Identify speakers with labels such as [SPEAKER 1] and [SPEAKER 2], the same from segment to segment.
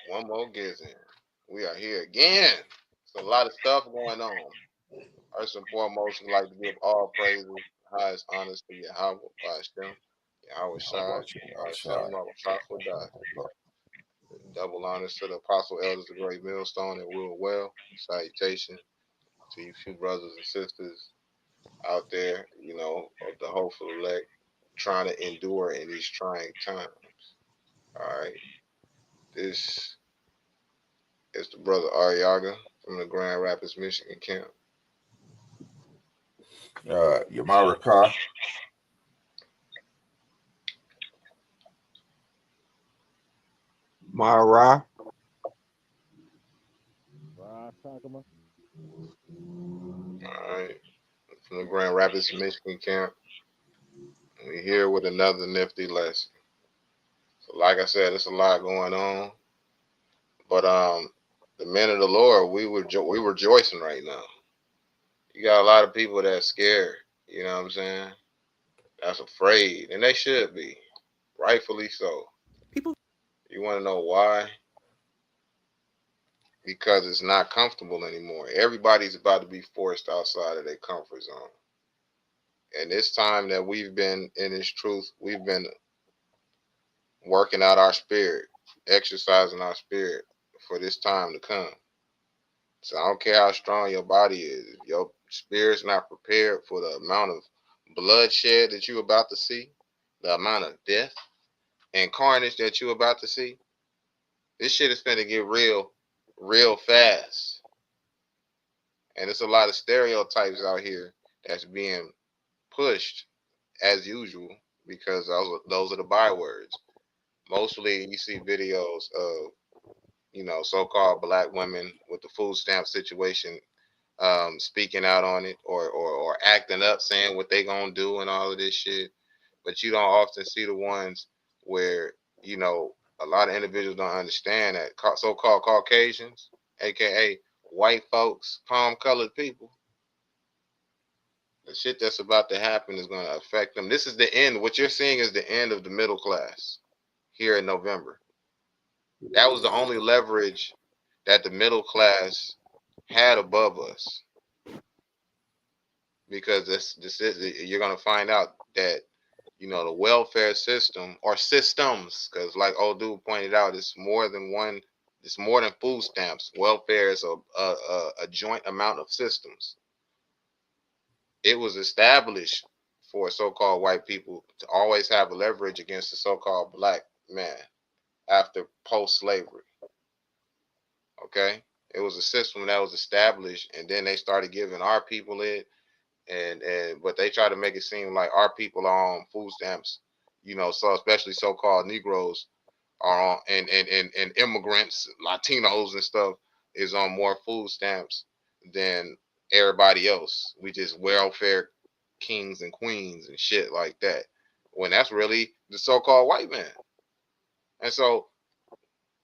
[SPEAKER 1] One more gets in. We are here again. It's a lot of stuff going on. First and foremost, we'd like to give all praises, highest honors to Yahweh, Hashem, Yahweh Shai, Shem, Rafah, double honors to the apostle elders, the great millstone, and rule well. Salutation to you few brothers and sisters out there, of the hopeful elect, trying to endure in these trying times. All right. This is the brother Ariaga from the Grand Rapids, Michigan camp.
[SPEAKER 2] Yamara Ka.
[SPEAKER 3] Mara.
[SPEAKER 1] All right. From the Grand Rapids, Michigan camp. We're here with another nifty lesson. So like I said, there's a lot going on. But the men of the Lord, we rejoicing right now. You got a lot of people that's scared, you know what I'm saying? That's afraid. And they should be. Rightfully so.
[SPEAKER 4] People,
[SPEAKER 1] you want to know why? Because it's not comfortable anymore. Everybody's about to be forced outside of their comfort zone. And this time that we've been in this truth, we've been working out our spirit, exercising our spirit for this time to come. So I don't care how strong your body is. If your spirit's not prepared for the amount of bloodshed that you're about to see, the amount of death and carnage that you're about to see, this shit is finna get real fast. And there's a lot of stereotypes out here that's being pushed as usual because those are the bywords. Mostly you see videos of, so-called black women with the food stamp situation, speaking out on it or acting up, saying what they gonna do and all of this shit. But you don't often see the ones where, a lot of individuals don't understand that so-called Caucasians, aka white folks, palm-colored people, the shit that's about to happen is going to affect them. This is the end. What you're seeing is the end of the middle class here in November. That was the only leverage that the middle class had above us. Because this is, you're going to find out that, the welfare system or systems, because like old dude pointed out, it's more than one, it's more than food stamps. Welfare is a joint amount of systems. It was established for so-called white people to always have a leverage against the so-called black man after post-slavery. Okay? It was a system that was established, and then they started giving our people it, but they try to make it seem like our people are on food stamps, so especially so-called Negroes are on, and immigrants, Latinos and stuff is on more food stamps than everybody else. We just welfare kings and queens and shit like that, when that's really the so-called white man. And so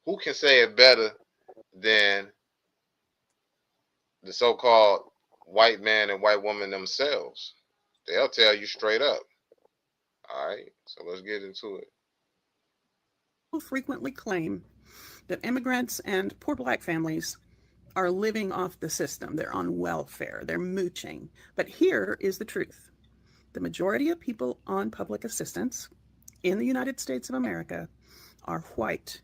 [SPEAKER 1] who can say it better than the so-called white man and white woman themselves? They'll tell you straight up. All right, so let's get into it.
[SPEAKER 4] people frequently claim that immigrants and poor black families are living off the system. They're on welfare. They're mooching. But here is the truth. The majority of people on public assistance in the United States of America are white,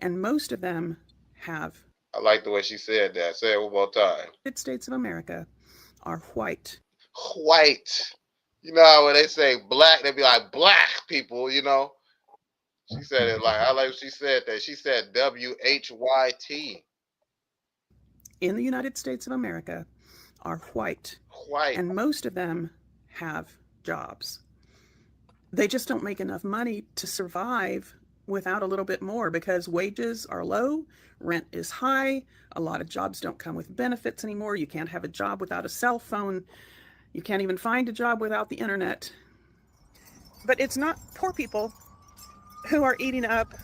[SPEAKER 4] and most of them have.
[SPEAKER 1] I like the way she said that. Say it one more time.
[SPEAKER 4] United States of America are white.
[SPEAKER 1] White. You know how when they say black, they be like black people, She said it like, I like she said that. She said WHYT.
[SPEAKER 4] In the United States of America are white.
[SPEAKER 1] White.
[SPEAKER 4] And most of them have jobs. They just don't make enough money to survive without a little bit more because wages are low, rent is high, a lot of jobs don't come with benefits anymore. You can't have a job without a cell phone. You can't even find a job without the internet. But it's not poor people who are eating up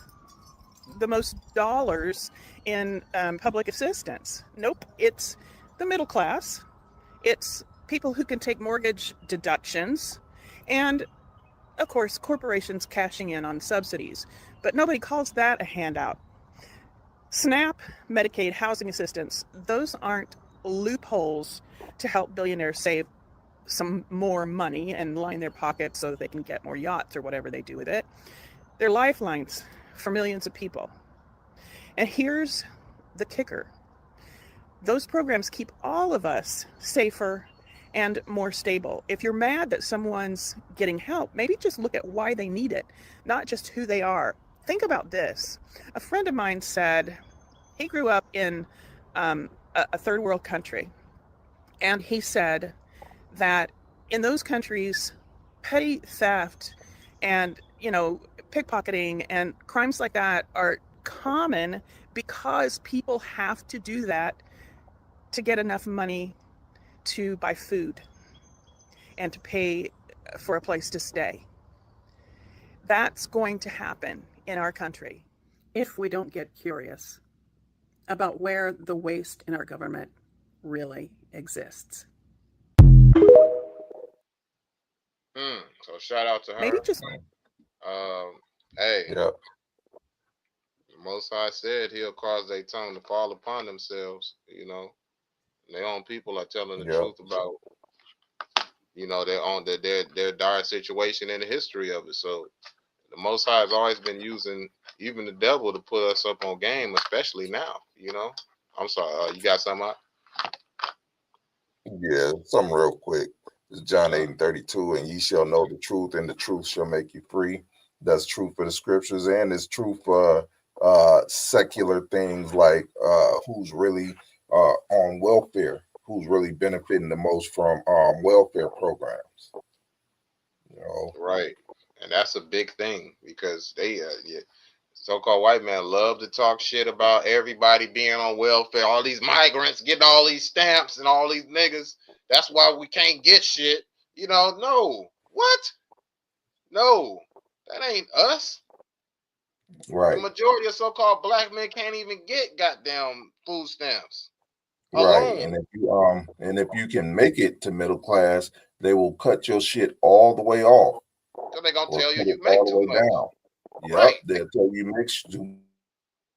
[SPEAKER 4] the most dollars in public assistance. Nope, it's the middle class. It's people who can take mortgage deductions, and of course, corporations cashing in on subsidies. But nobody calls that a handout. SNAP, Medicaid, housing assistance, those aren't loopholes to help billionaires save some more money and line their pockets so that they can get more yachts or whatever they do with it. They're lifelines for millions of people. And here's the kicker: those programs keep all of us safer and more stable. If you're mad that someone's getting help, maybe just look at why they need it, not just who they are. Think about this. A friend of mine said he grew up in a third world country, and he said that in those countries, petty theft and, pickpocketing and crimes like that are common because people have to do that to get enough money to buy food and to pay for a place to stay. That's going to happen in our country if we don't get curious about where the waste in our government really exists.
[SPEAKER 1] So shout out to
[SPEAKER 4] Maybe
[SPEAKER 1] her.
[SPEAKER 4] just
[SPEAKER 1] Hey,
[SPEAKER 2] Yep.
[SPEAKER 1] the Most High said He'll cause their tongue to fall upon themselves. Their own people are telling the
[SPEAKER 2] Yep.
[SPEAKER 1] truth about their dire situation and the history of it. So the Most High has always been using even the devil to put us up on game, especially now. I'm sorry, you got something out?
[SPEAKER 2] Yeah, something real quick. It's John 8:32, and ye shall know the truth, and the truth shall make you free. That's true for the scriptures, and it's true for secular things like who's really on welfare, who's really benefiting the most from welfare programs.
[SPEAKER 1] Right. And that's a big thing because they so-called white men love to talk shit about everybody being on welfare, all these migrants getting all these stamps and all these niggas. That's why we can't get shit. No. What? No. That ain't us.
[SPEAKER 2] Right.
[SPEAKER 1] The majority of so-called black men can't even get goddamn food stamps.
[SPEAKER 2] Right.
[SPEAKER 1] Alone.
[SPEAKER 2] And if you can make it to middle class, they will cut your shit all the way off.
[SPEAKER 1] Because they're going to
[SPEAKER 2] Or
[SPEAKER 1] tell you
[SPEAKER 2] cut
[SPEAKER 1] you
[SPEAKER 2] it
[SPEAKER 1] make
[SPEAKER 2] all the
[SPEAKER 1] too
[SPEAKER 2] way
[SPEAKER 1] much.
[SPEAKER 2] down. Yep,
[SPEAKER 1] Right.
[SPEAKER 2] they'll tell you mix too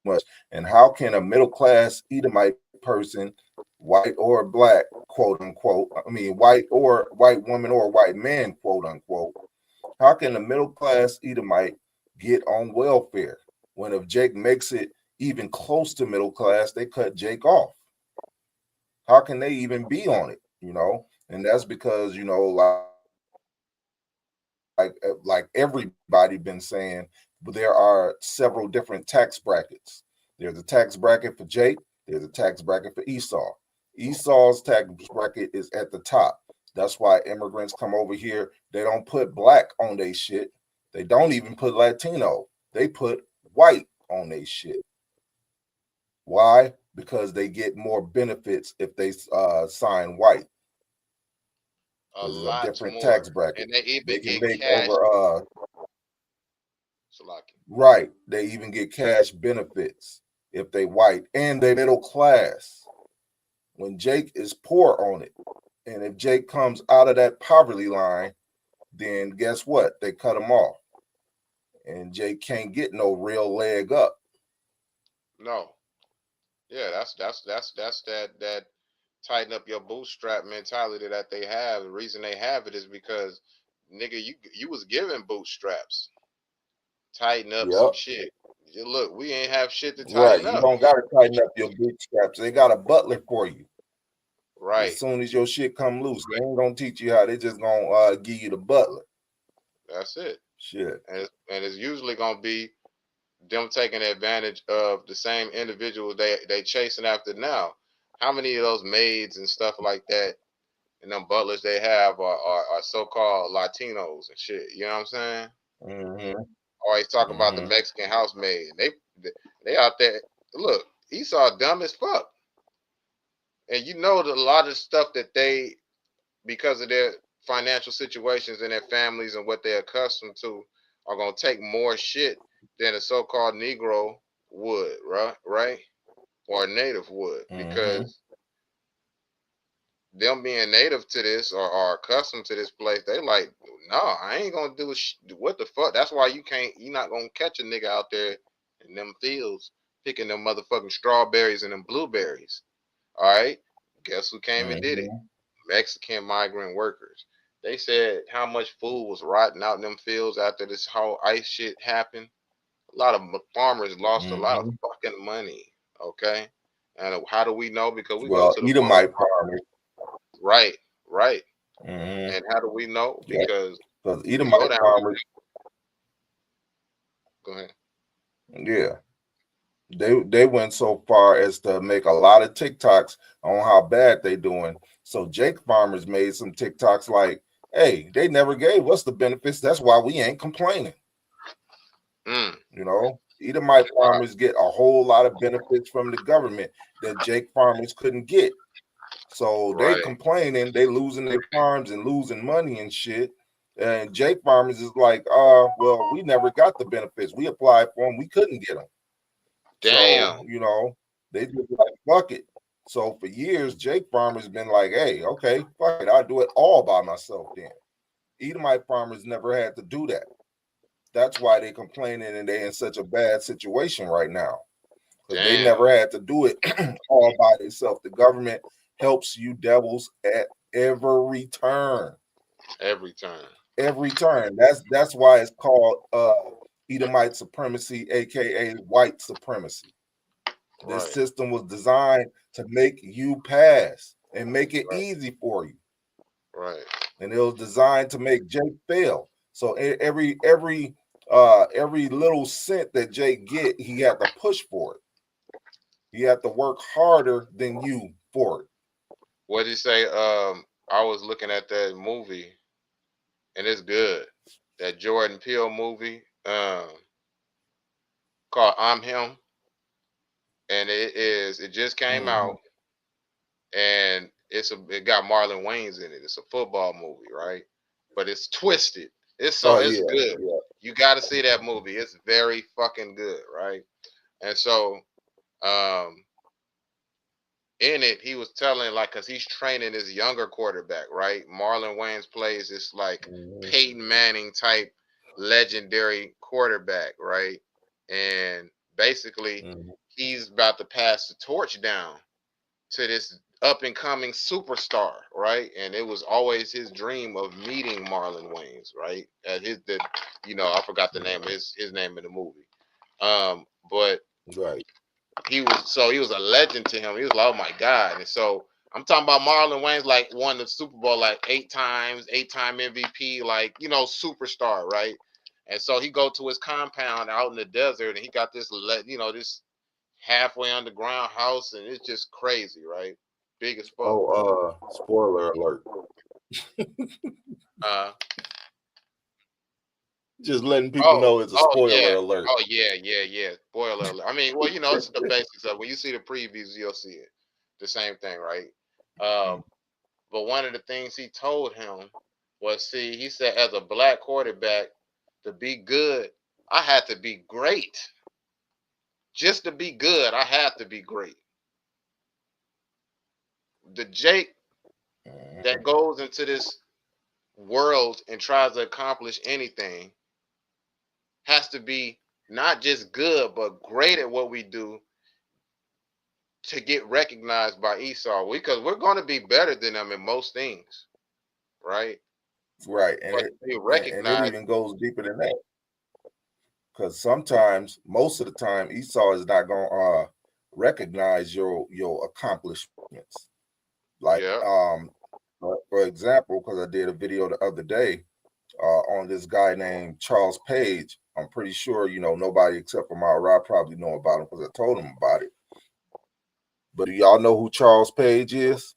[SPEAKER 2] much. And how can a middle class Edomite person, white or black, quote unquote, white woman or white man, quote unquote, how can a middle class Edomite get on welfare when if Jake makes it even close to middle class, they cut Jake off? How can they even be on it? And that's because like everybody been saying, but there are several different tax brackets. There's a tax bracket for Jake. There's a tax bracket for Esau. Esau's tax bracket is at the top. That's why immigrants come over here. They don't put black on their shit. They don't even put Latino. They put white on their shit. Why? Because they get more benefits if they sign white.
[SPEAKER 1] A
[SPEAKER 2] This is a
[SPEAKER 1] lot
[SPEAKER 2] different
[SPEAKER 1] more.
[SPEAKER 2] tax bracket.
[SPEAKER 1] And they even
[SPEAKER 2] They can
[SPEAKER 1] get
[SPEAKER 2] make
[SPEAKER 1] cash.
[SPEAKER 2] over
[SPEAKER 1] Salaki.
[SPEAKER 2] right. They even get cash benefits if they white and they middle class. When Jake is poor on it, and if Jake comes out of that poverty line, then guess what? They cut him off, and Jake can't get no real leg up.
[SPEAKER 1] No. Yeah, that's that tighten up your bootstrap mentality that they have. The reason they have it is because nigga, you was given bootstraps. Tighten up some shit. Look, we ain't have shit to tighten
[SPEAKER 2] Right. You
[SPEAKER 1] up.
[SPEAKER 2] don't gotta tighten up your bootstraps. They got a butler for you.
[SPEAKER 1] Right.
[SPEAKER 2] As soon as your shit come loose, they ain't gonna teach you how. They just gonna give you the butler.
[SPEAKER 1] That's it.
[SPEAKER 2] Shit.
[SPEAKER 1] And it's usually gonna be them taking advantage of the same individuals they chasing after now. How many of those maids and stuff like that and them butlers they have are so-called Latinos and shit? You know what I'm saying?
[SPEAKER 2] Mm-hmm.
[SPEAKER 1] Always talking about the Mexican housemaid. They out there. Look, Esau dumb as fuck. And a lot of stuff that they, because of their financial situations and their families and what they're accustomed to, are gonna take more shit than a so-called Negro would, right? Or a native would, because them being native to this or are accustomed to this place, they like, no, I ain't gonna do what the fuck. That's why you're not gonna catch a nigga out there in them fields picking them motherfucking strawberries and them blueberries. All right. Guess who came and did it?
[SPEAKER 2] Mhm.
[SPEAKER 1] Mexican migrant workers. They said how much food was rotting out in them fields after this whole ice shit happened. A lot of farmers lost a lot of
[SPEAKER 2] Mhm.
[SPEAKER 1] fucking money. Okay. And how do we know? Because we go
[SPEAKER 2] Well,
[SPEAKER 1] to the farmers.
[SPEAKER 2] Edomite farmers.
[SPEAKER 1] Right, right.
[SPEAKER 2] Mhm.
[SPEAKER 1] And how do we know?
[SPEAKER 2] Yeah,
[SPEAKER 1] Because
[SPEAKER 2] because
[SPEAKER 1] we go
[SPEAKER 2] Edomite
[SPEAKER 1] down.
[SPEAKER 2] farmers,
[SPEAKER 1] Go ahead.
[SPEAKER 2] yeah, they went so far as to make a lot of TikToks on how bad they doing. So Jake farmers made some TikToks like, "Hey, they never gave us the benefits. That's why we ain't complaining."
[SPEAKER 1] Mm,
[SPEAKER 2] You know, Edomite
[SPEAKER 1] right,
[SPEAKER 2] farmers get a whole lot of benefits from the government that Jake farmers couldn't get. So they
[SPEAKER 1] right.
[SPEAKER 2] complaining, they losing their farms and losing money and shit. And Jake farmers is like, well, we never got the benefits. We applied for them, we couldn't get them. So,
[SPEAKER 1] Damn.
[SPEAKER 2] they just like, fuck it. So for years, Jake farmers been like, hey, okay, fuck it, I'll do it all by myself then. Edomite farmers never had to do that. That's why they complaining and they in such a bad situation right now. Because they
[SPEAKER 1] Damn.
[SPEAKER 2] never had to do it all by themselves. The government helps you devils at every turn.
[SPEAKER 1] Every time.
[SPEAKER 2] Every turn. That's why it's called Edomite supremacy, aka white supremacy. This
[SPEAKER 1] Right,
[SPEAKER 2] system was designed to make you pass and make it
[SPEAKER 1] right,
[SPEAKER 2] easy for you.
[SPEAKER 1] right.
[SPEAKER 2] And it was designed to make Jake fail. So every little cent that Jake get, he had to push for it. He had to work harder than you for it.
[SPEAKER 1] What did he say? I was looking at that movie, and it's good. That Jordan Peele movie, called "I'm Him," and it just came
[SPEAKER 2] Mhm.
[SPEAKER 1] out, and it got Marlon Wayans in it. It's a football movie, right? But it's twisted.
[SPEAKER 2] Oh
[SPEAKER 1] It's
[SPEAKER 2] yeah,
[SPEAKER 1] good.
[SPEAKER 2] yeah.
[SPEAKER 1] You got to see that movie. It's very fucking good, right? And so, um, in it, he was telling like, cause he's training this younger quarterback, right? Marlon Wayans plays this like
[SPEAKER 2] Mhm.
[SPEAKER 1] Peyton Manning type legendary quarterback, right? And basically,
[SPEAKER 2] Mhm.
[SPEAKER 1] he's about to pass the torch down to this up and coming superstar, right? And it was always his dream of meeting Marlon Wayans, right? I forgot the name of his name in the movie. But
[SPEAKER 2] Right.
[SPEAKER 1] he was a legend to him. He was like, oh my God. And so I'm talking about Marlon Wayne's like won the Super Bowl like 8 times, 8-time MVP, like, superstar, right? And so he go to his compound out in the desert and he got this halfway underground house and it's just crazy, right? Big as fuck.
[SPEAKER 2] Oh, spoiler alert.
[SPEAKER 1] Uh
[SPEAKER 2] Just letting people
[SPEAKER 1] oh,
[SPEAKER 2] know it's a
[SPEAKER 1] oh yeah.
[SPEAKER 2] spoiler alert.
[SPEAKER 1] Oh yeah, yeah, yeah. Spoiler alert. I mean, well, it's the basics of when you see the previews, you'll see it. The same thing, right?
[SPEAKER 2] Mm.
[SPEAKER 1] But one of the things he told him was, see, he said, as a black quarterback, to be good, I had to be great. Just to be good, I had to be great. The Jake that
[SPEAKER 2] Mhm.
[SPEAKER 1] goes into this world and tries to accomplish anything has to be not just good, but great at what we do to get recognized by Esau. Because we're going to be better than them in most things, right?
[SPEAKER 2] Right,
[SPEAKER 1] But to be
[SPEAKER 2] and it
[SPEAKER 1] recognized,
[SPEAKER 2] even goes deeper than that. Because sometimes, most of the time, Esau is not gonna recognize your accomplishments. Like,
[SPEAKER 1] yeah.
[SPEAKER 2] for example, because I did a video the other day on this guy named Charles Page. I'm pretty sure nobody except for my Rob probably know about him because I told him about it. But do y'all know who Charles Page is?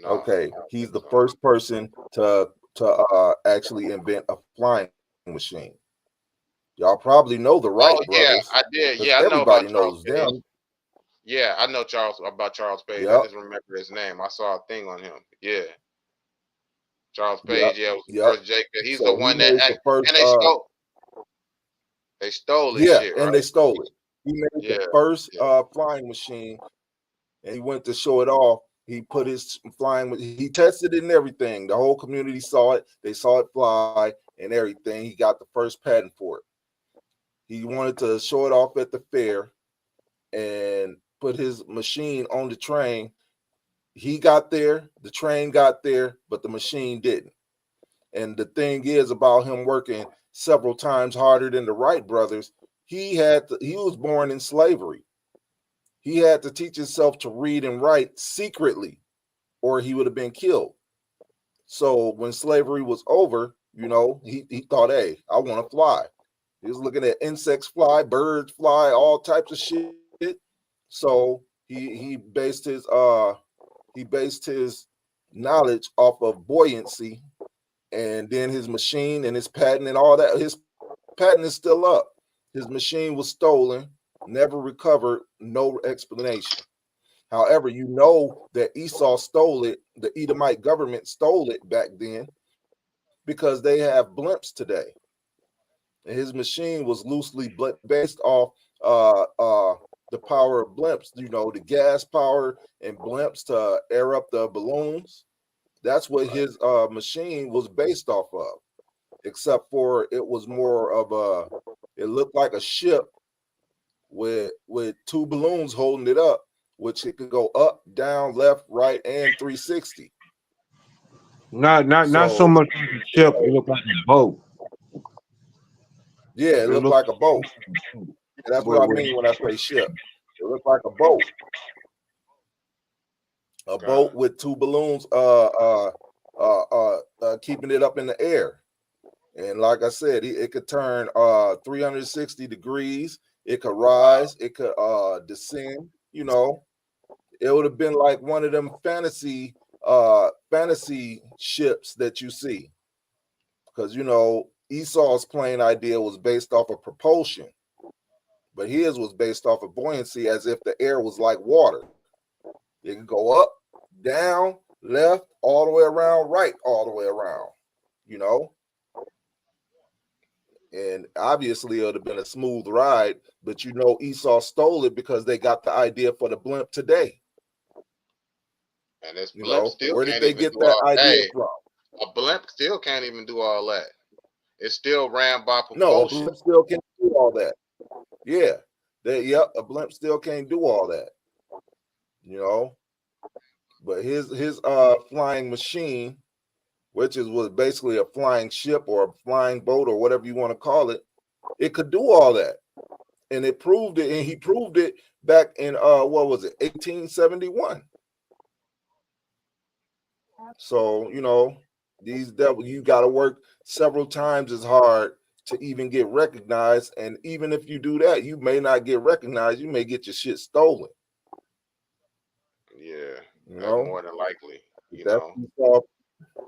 [SPEAKER 1] No,
[SPEAKER 2] Okay,
[SPEAKER 1] I don't
[SPEAKER 2] he's
[SPEAKER 1] think
[SPEAKER 2] the
[SPEAKER 1] so.
[SPEAKER 2] first person to actually invent a flying machine. Y'all probably know the
[SPEAKER 1] Oh
[SPEAKER 2] Wright
[SPEAKER 1] yeah,
[SPEAKER 2] brothers
[SPEAKER 1] I did.
[SPEAKER 2] because
[SPEAKER 1] Yeah, I know about
[SPEAKER 2] everybody
[SPEAKER 1] Charles
[SPEAKER 2] knows
[SPEAKER 1] Page.
[SPEAKER 2] them.
[SPEAKER 1] Yeah, I know Charles Page. I
[SPEAKER 2] Yep,
[SPEAKER 1] just remember his name. I saw a thing on him. Yeah, Charles
[SPEAKER 2] yep,
[SPEAKER 1] Page. Yeah, was the
[SPEAKER 2] yep.
[SPEAKER 1] first Jake. He's the
[SPEAKER 2] So he
[SPEAKER 1] one that
[SPEAKER 2] made the first.
[SPEAKER 1] and they stole his
[SPEAKER 2] Yeah,
[SPEAKER 1] shit,
[SPEAKER 2] and
[SPEAKER 1] right?
[SPEAKER 2] they stole it. He made the
[SPEAKER 1] Yeah,
[SPEAKER 2] first
[SPEAKER 1] yeah.
[SPEAKER 2] flying machine, and he went to show it off. He put his flying. He tested it and everything. The whole community saw it. They saw it fly and everything. He got the first patent for it. He wanted to show it off at the fair and put his machine on the train. He got there, the train got there, but the machine didn't. And the thing is about him working several times harder than the Wright brothers, he was born in slavery. He had to teach himself to read and write secretly, or he would have been killed. So when slavery was over, he thought, hey, I want to fly. He was looking at insects fly, birds fly, all types of shit. So he based his knowledge off of buoyancy, and then his machine and his patent and all that. His patent is still up. His machine was stolen, never recovered, no explanation. However, that Esau stole it, the Edomite government stole it back then, because they have blimps today. And his machine was loosely based off the power of blimps, the gas power and blimps to air up the balloons. That's what his machine was based off of, except for it was more of it looked like a ship with two balloons holding it up, which it could go up, down, left, right, and 360.
[SPEAKER 3] Not so much like a ship. It looked like a boat.
[SPEAKER 2] Yeah, it looked like a boat. And that's what I mean when I say ship. It looked like a boat. A boat with two balloons keeping it up in the air. And like I said, it could turn 360 degrees. It could rise. It could descend. It would have been like one of them fantasy ships that you see. Because, Esau's plane idea was based off of propulsion. But his was based off of buoyancy, as if the air was like water. It can go up, down, left, all the way around, right, all the way around, And obviously it would have been a smooth ride, but Esau stole it because they got the idea for the blimp today.
[SPEAKER 1] And this blimp still
[SPEAKER 2] where
[SPEAKER 1] can't
[SPEAKER 2] did they
[SPEAKER 1] even
[SPEAKER 2] get
[SPEAKER 1] do
[SPEAKER 2] that
[SPEAKER 1] all,
[SPEAKER 2] idea
[SPEAKER 1] hey,
[SPEAKER 2] from?
[SPEAKER 1] A blimp still can't even do all that. It's still ran by propulsion.
[SPEAKER 2] No, a blimp still can't do all that. Yeah. A blimp still can't do all that. But his flying machine, which was basically a flying ship or a flying boat or whatever you want to call it, it could do all that. And it proved it, and he proved it back in 1871. So, these devils, you got to work several times as hard to even get recognized. And even if you do that, you may not get recognized. You may get your shit stolen.
[SPEAKER 1] Yeah, more than likely.
[SPEAKER 2] Esau,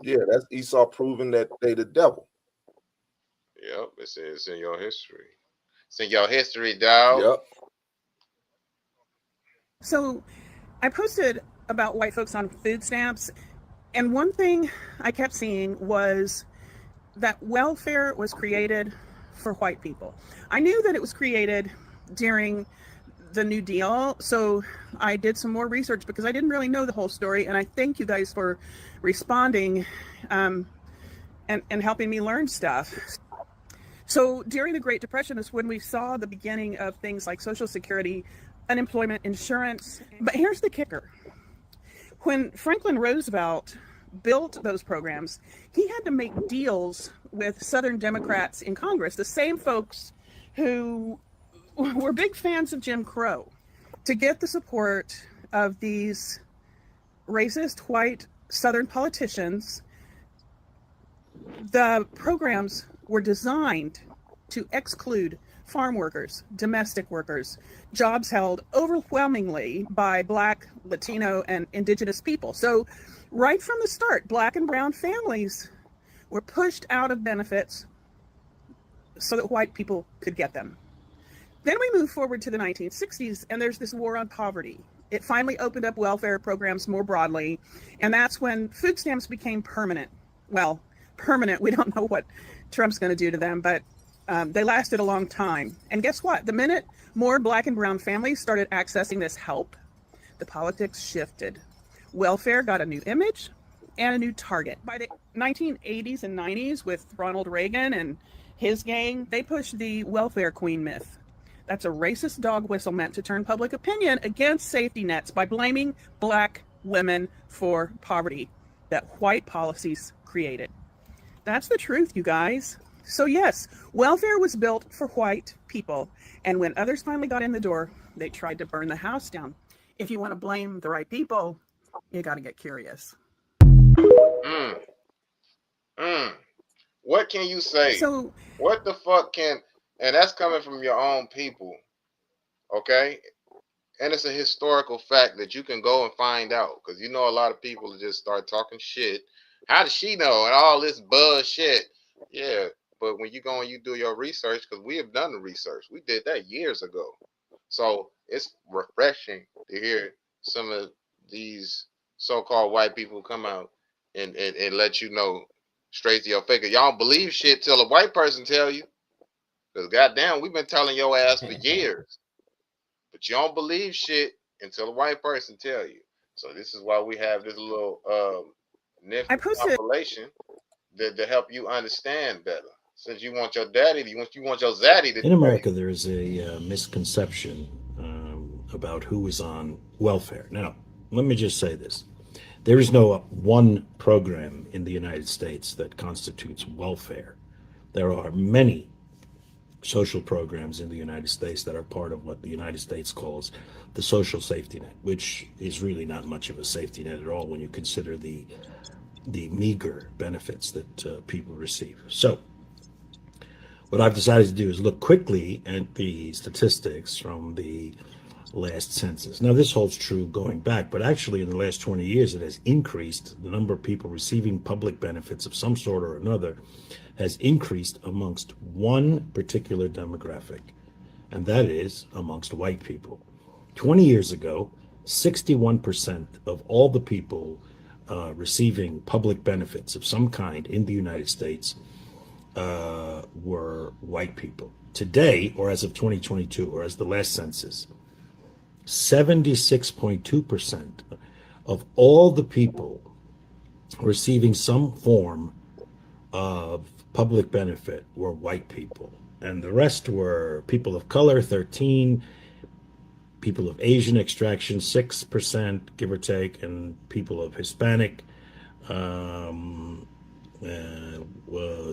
[SPEAKER 2] that's Esau proving that they the devil.
[SPEAKER 1] Yep, it's in your history. It's in your history, dog.
[SPEAKER 2] Yep.
[SPEAKER 4] So I posted about white folks on food stamps, and one thing I kept seeing was that welfare was created for white people. I knew that it was created during the New Deal, so I did some more research because I didn't really know the whole story, and I thank you guys for responding and helping me learn stuff. So during the Great Depression is when we saw the beginning of things like Social Security, unemployment insurance. But here's the kicker. When Franklin Roosevelt built those programs, he had to make deals with Southern Democrats in Congress, the same folks who were big fans of Jim Crow, to get the support of these racist white Southern politicians. The programs were designed to exclude farm workers, domestic workers, jobs held overwhelmingly by Black, Latino, and Indigenous people. So right from the start, Black and brown families were pushed out of benefits so that white people could get them. Then we move forward to the 1960s, and there's this war on poverty. It finally opened up welfare programs more broadly, and that's when food stamps became permanent. Well, permanent, we don't know what Trump's going to do to them, but they lasted a long time. And guess what? The minute more Black and brown families started accessing this help, the politics shifted. Welfare got a new image, and a new target. By the 1980s and 90s, with Ronald Reagan and his gang, they pushed the welfare queen myth. That's a racist dog whistle meant to turn public opinion against safety nets by blaming black women for poverty that white policies created. That's the truth, you guys. So, yes, welfare was built for white people. And when others finally got in the door, they tried to burn the house down. If you want to blame the right people, you got to get curious.
[SPEAKER 1] Mm, mm. What can you say?
[SPEAKER 4] So,
[SPEAKER 1] What the fuck can, and that's coming from your own people, okay? And it's a historical fact that you can go and find out, because you know a lot of people just start talking shit. How does she know? And all this bullshit. Yeah, but when you go and you do your research, because we have done the research, we did that years ago. So it's refreshing to hear some of these so-called white people come out and let you know straight to your face. Y'all don't believe shit till a white person tell you. Because goddamn, we've been telling your ass for years. But you don't believe shit until a white person tell you. So this is why we have this little nifty
[SPEAKER 4] I posted
[SPEAKER 1] compilation to help you understand better. Since you want your daddy, you want your zaddy to
[SPEAKER 5] In America, there is a misconception about who is on welfare. Now, let me just say this. There is no one program in the United States that constitutes welfare. There are many social programs in the United States that are part of what the United States calls the social safety net, which is really not much of a safety net at all when you consider the meager benefits that people receive. So what I've decided to do is look quickly at the statistics from the last census. Now, this holds true going back, but actually in the last 20 years, it has increased. The number of people receiving public benefits of some sort or another has increased amongst one particular demographic, and that is amongst white people. 20 years ago, 61% of all the people receiving public benefits of some kind in the United States were white people. Today, or as of 2022, or as the last census, 76.2% of all the people receiving some form of public benefit were white people. And the rest were people of color, 13, people of Asian extraction, 6%, give or take, and people of Hispanic,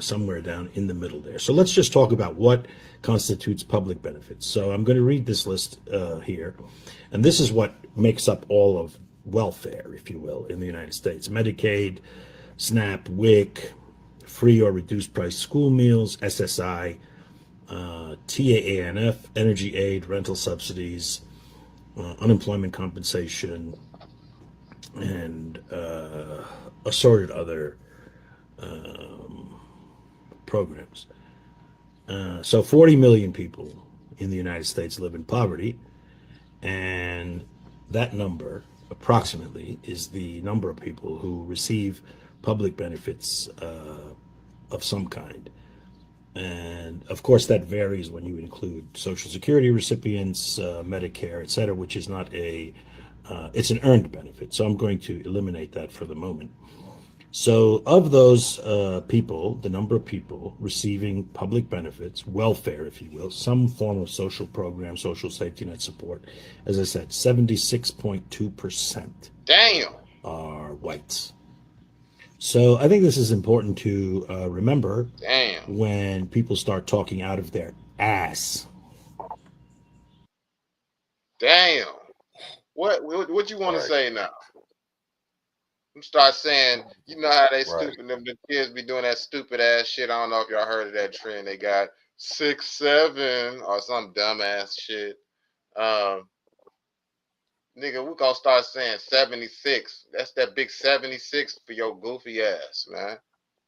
[SPEAKER 5] somewhere down in the middle there. So let's just talk about what constitutes public benefits. So I'm going to read this list here, and this is what makes up all of welfare, if you will, in the United States: Medicaid, SNAP, WIC, free or reduced price school meals, SSI, TAANF, energy aid, rental subsidies, unemployment compensation, and assorted other programs. So 40 million people in the United States live in poverty, and that number approximately is the number of people who receive public benefits of some kind. And of course that varies when you include Social Security recipients, Medicare, et cetera, which is not it's an earned benefit. So I'm going to eliminate that for the moment. So of those people, the number of people receiving public benefits, welfare, if you will, some form of social program, social safety net support, as I said, 76.2%
[SPEAKER 1] damn
[SPEAKER 5] are whites. So I think this is important to remember when people start talking out of their ass.
[SPEAKER 1] Damn. What you want to say now? Start saying, you know how they stupid, them the kids be doing that stupid ass shit. I don't know if y'all heard of that trend. They got 6'7" or some dumb ass shit. Nigga, we gonna start saying 76. That's that big 76 for your goofy ass, man.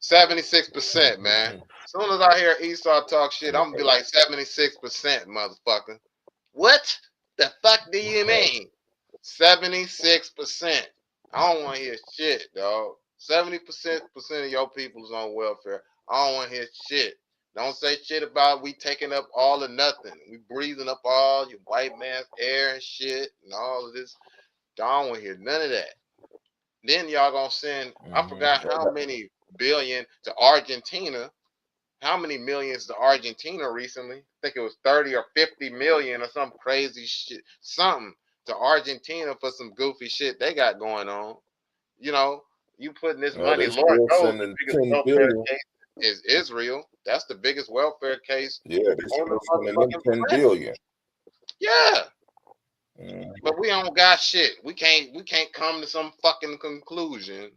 [SPEAKER 1] 76%, man. As soon as I hear Esau talk shit, I'm gonna be like 76%, motherfucker. What the fuck do you mean? 76%. I don't want to hear shit, dog. 70% of your people is on welfare. I don't want to hear shit. Don't say shit about we taking up all or nothing. We breathing up all your white man's air and shit and all of this. I don't want to hear none of that. Then y'all gonna send, I forgot how many billion to Argentina. How many millions to Argentina recently? I think it was 30 or 50 million or some crazy shit, something to Argentina for some goofy shit they got going on. You know, you putting this money,
[SPEAKER 2] They
[SPEAKER 1] Lord
[SPEAKER 2] still
[SPEAKER 1] knows the
[SPEAKER 2] sending
[SPEAKER 1] biggest
[SPEAKER 2] 10
[SPEAKER 1] welfare
[SPEAKER 2] billion.
[SPEAKER 1] case is Israel. That's the biggest welfare case
[SPEAKER 2] Yeah, they
[SPEAKER 1] on the
[SPEAKER 2] still sending them
[SPEAKER 1] motherfucking
[SPEAKER 2] 10
[SPEAKER 1] planet.
[SPEAKER 2] billion.
[SPEAKER 1] Yeah.
[SPEAKER 2] Mhm.
[SPEAKER 1] But we don't got shit. We can't come to some fucking conclusion.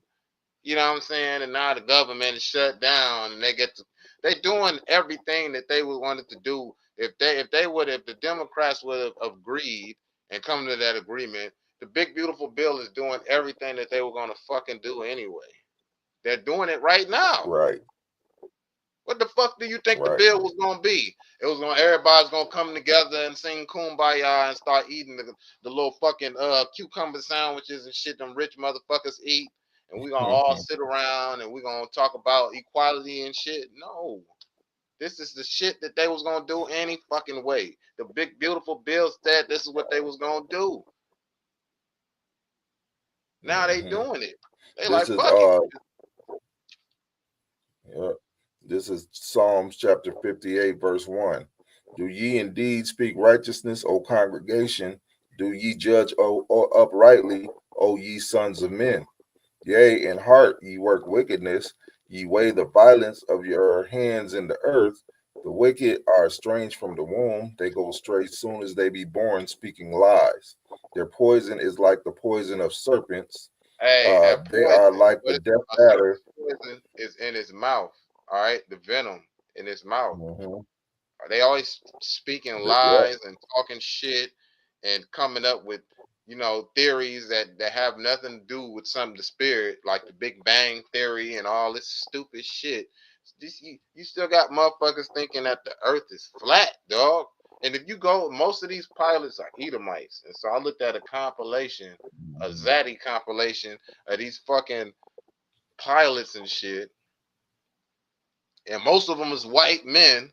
[SPEAKER 1] You know what I'm saying? And now the government is shut down, and they doing everything that they would wanted to do. If the Democrats would have agreed and come to that agreement, the big beautiful bill is doing everything that they were gonna fucking do anyway. They're doing it right now.
[SPEAKER 2] Right,
[SPEAKER 1] What the fuck do you think the
[SPEAKER 2] right.
[SPEAKER 1] bill was gonna be? It was gonna everybody's gonna come together and sing kumbaya and start eating the little fucking cucumber sandwiches and shit them rich motherfuckers eat, and we gonna all sit around and we gonna talk about equality and shit. No. This is the shit that they was gonna do any fucking way. The big beautiful bill said this is what they was gonna do. Now they doing it. They
[SPEAKER 2] This
[SPEAKER 1] like
[SPEAKER 2] is
[SPEAKER 1] fuck it.
[SPEAKER 2] yeah, this is Psalms chapter 58, verse 1. Do ye indeed speak righteousness, O congregation? Do ye judge o uprightly, O ye sons of men? Yea, in heart ye work wickedness, ye weigh the violence of your hands in the earth. The wicked are estranged from the womb, they go straight soon as they be born, speaking lies. Their poison is like the poison of serpents.
[SPEAKER 1] Hey, that
[SPEAKER 2] They are
[SPEAKER 1] poison.
[SPEAKER 2] like
[SPEAKER 1] What
[SPEAKER 2] the
[SPEAKER 1] is
[SPEAKER 2] death
[SPEAKER 1] a
[SPEAKER 2] adder.
[SPEAKER 1] serpent's poison is in his mouth. All right, the venom in his mouth.
[SPEAKER 2] Mhm.
[SPEAKER 1] They always speaking
[SPEAKER 2] Yep.
[SPEAKER 1] lies and talking shit and coming up with, theories that have nothing to do with some of the spirit, like the Big Bang theory and all this stupid shit. You still got motherfuckers thinking that the earth is flat, dog. And if you go, most of these pilots are Edomites. And so I looked at a compilation, a Zaddy compilation of these fucking pilots and shit. And most of them is white men.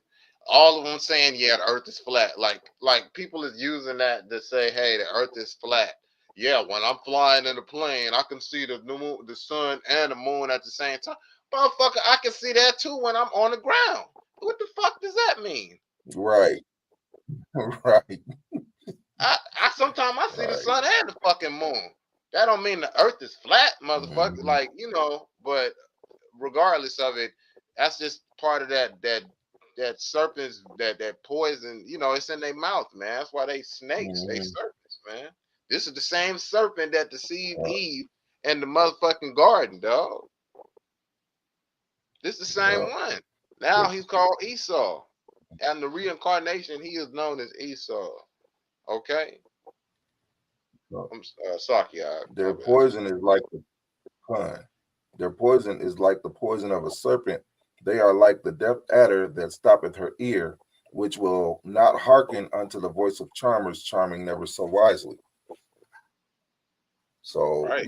[SPEAKER 1] All of them saying, "Yeah, the Earth is flat." Like people is using that to say, "Hey, the Earth is flat." Yeah, when I'm flying in a plane, I can see the moon, the sun, and the moon at the same time. Motherfucker, I can see that too when I'm on the ground. What the fuck does that mean?
[SPEAKER 2] Right. Right.
[SPEAKER 1] I sometimes I see the
[SPEAKER 2] Right.
[SPEAKER 1] sun and the fucking moon. That don't mean the Earth is flat, motherfucker.
[SPEAKER 2] Mhm.
[SPEAKER 1] Like but regardless of it, that's just part of that serpent's that poison. It's in their mouth, man. That's why they snakes. They
[SPEAKER 2] Mhm.
[SPEAKER 1] serpents, man. This is the same serpent that deceived Eve in the motherfucking garden, dog. This is the same
[SPEAKER 2] Yeah.
[SPEAKER 1] one. Now he's called Esau, and the reincarnation he is known as Esau. Okay,
[SPEAKER 2] Yeah.
[SPEAKER 1] I'm Saki. My
[SPEAKER 2] Their
[SPEAKER 1] bad.
[SPEAKER 2] poison is like the pun. Their poison is like the poison of a serpent. They are like the deaf adder that stoppeth her ear, which will not hearken unto the voice of charmers, charming never so wisely. So,
[SPEAKER 1] Right.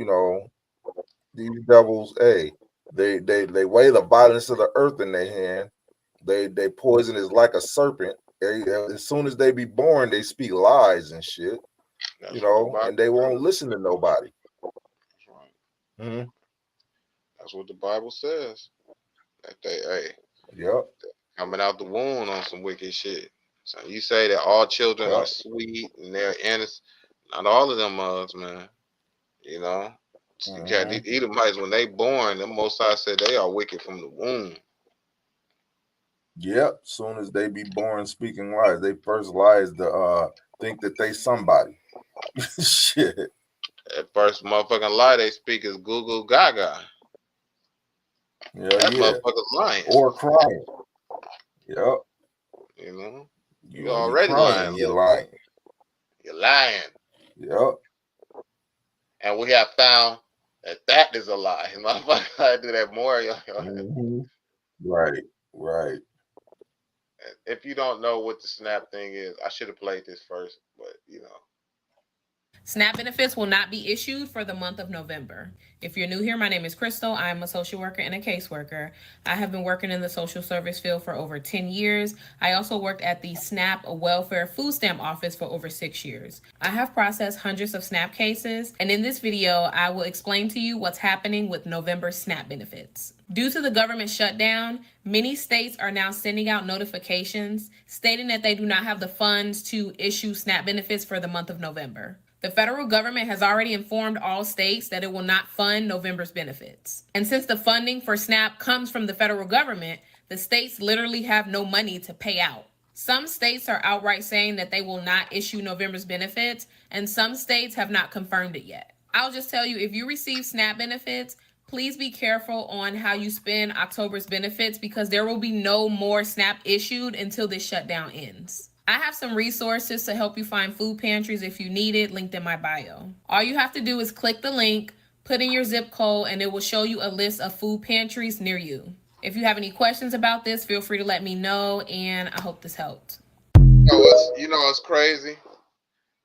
[SPEAKER 2] these devils, hey, they weigh the violence of the earth in their hand. They poison is like a serpent. As soon as they be born, they speak lies and shit,
[SPEAKER 1] That's what the Bible
[SPEAKER 2] and they
[SPEAKER 1] says.
[SPEAKER 2] won't listen to nobody.
[SPEAKER 1] That's right.
[SPEAKER 2] Mhm.
[SPEAKER 1] That's what the Bible says. That hey,
[SPEAKER 2] Yep.
[SPEAKER 1] coming out the womb on some wicked shit. So you say that all children are
[SPEAKER 2] Yep.
[SPEAKER 1] sweet and they're innocent. Not all of them mugs, man. You know, you got these
[SPEAKER 2] Mhm.
[SPEAKER 1] Edomites when they born. The Most High said they are wicked from the womb.
[SPEAKER 2] Yep. Soon as they be born speaking lies, they first lie is to think that they somebody. Shit.
[SPEAKER 1] At first, motherfucking lie they speak is Google Gaga.
[SPEAKER 2] Yeah,
[SPEAKER 1] That
[SPEAKER 2] yeah.
[SPEAKER 1] motherfucker's lying.
[SPEAKER 2] Or crying. Yep.
[SPEAKER 1] You know,
[SPEAKER 2] You
[SPEAKER 1] you
[SPEAKER 2] gonna be
[SPEAKER 1] already
[SPEAKER 2] crying
[SPEAKER 1] lying,
[SPEAKER 2] and you're
[SPEAKER 1] little boy.
[SPEAKER 2] lying.
[SPEAKER 1] You're lying,
[SPEAKER 2] Yep.
[SPEAKER 1] and we have found that is a lie. Motherfucker, I do that more.
[SPEAKER 2] Mhm. Right. Right.
[SPEAKER 1] If you don't know what the snap thing is, I should have played this first, but
[SPEAKER 6] SNAP benefits will not be issued for the month of November. If you're new here, my name is Crystal. I'm a social worker and a caseworker. I have been working in the social service field for over 10 years. I also worked at the SNAP Welfare Food Stamp Office for over 6 years. I have processed hundreds of SNAP cases, and in this video, I will explain to you what's happening with November SNAP benefits. Due to the government shutdown, many states are now sending out notifications stating that they do not have the funds to issue SNAP benefits for the month of November. The federal government has already informed all states that it will not fund November's benefits. And since the funding for SNAP comes from the federal government, the states literally have no money to pay out. Some states are outright saying that they will not issue November's benefits, and some states have not confirmed it yet. I'll just tell you, if you receive SNAP benefits, please be careful on how you spend October's benefits because there will be no more SNAP issued until this shutdown ends. I have some resources to help you find food pantries if you need it, linked in my bio. All you have to do is click the link, put in your zip code, and it will show you a list of food pantries near you. If you have any questions about this, feel free to let me know, and I hope this helped.
[SPEAKER 1] It's crazy.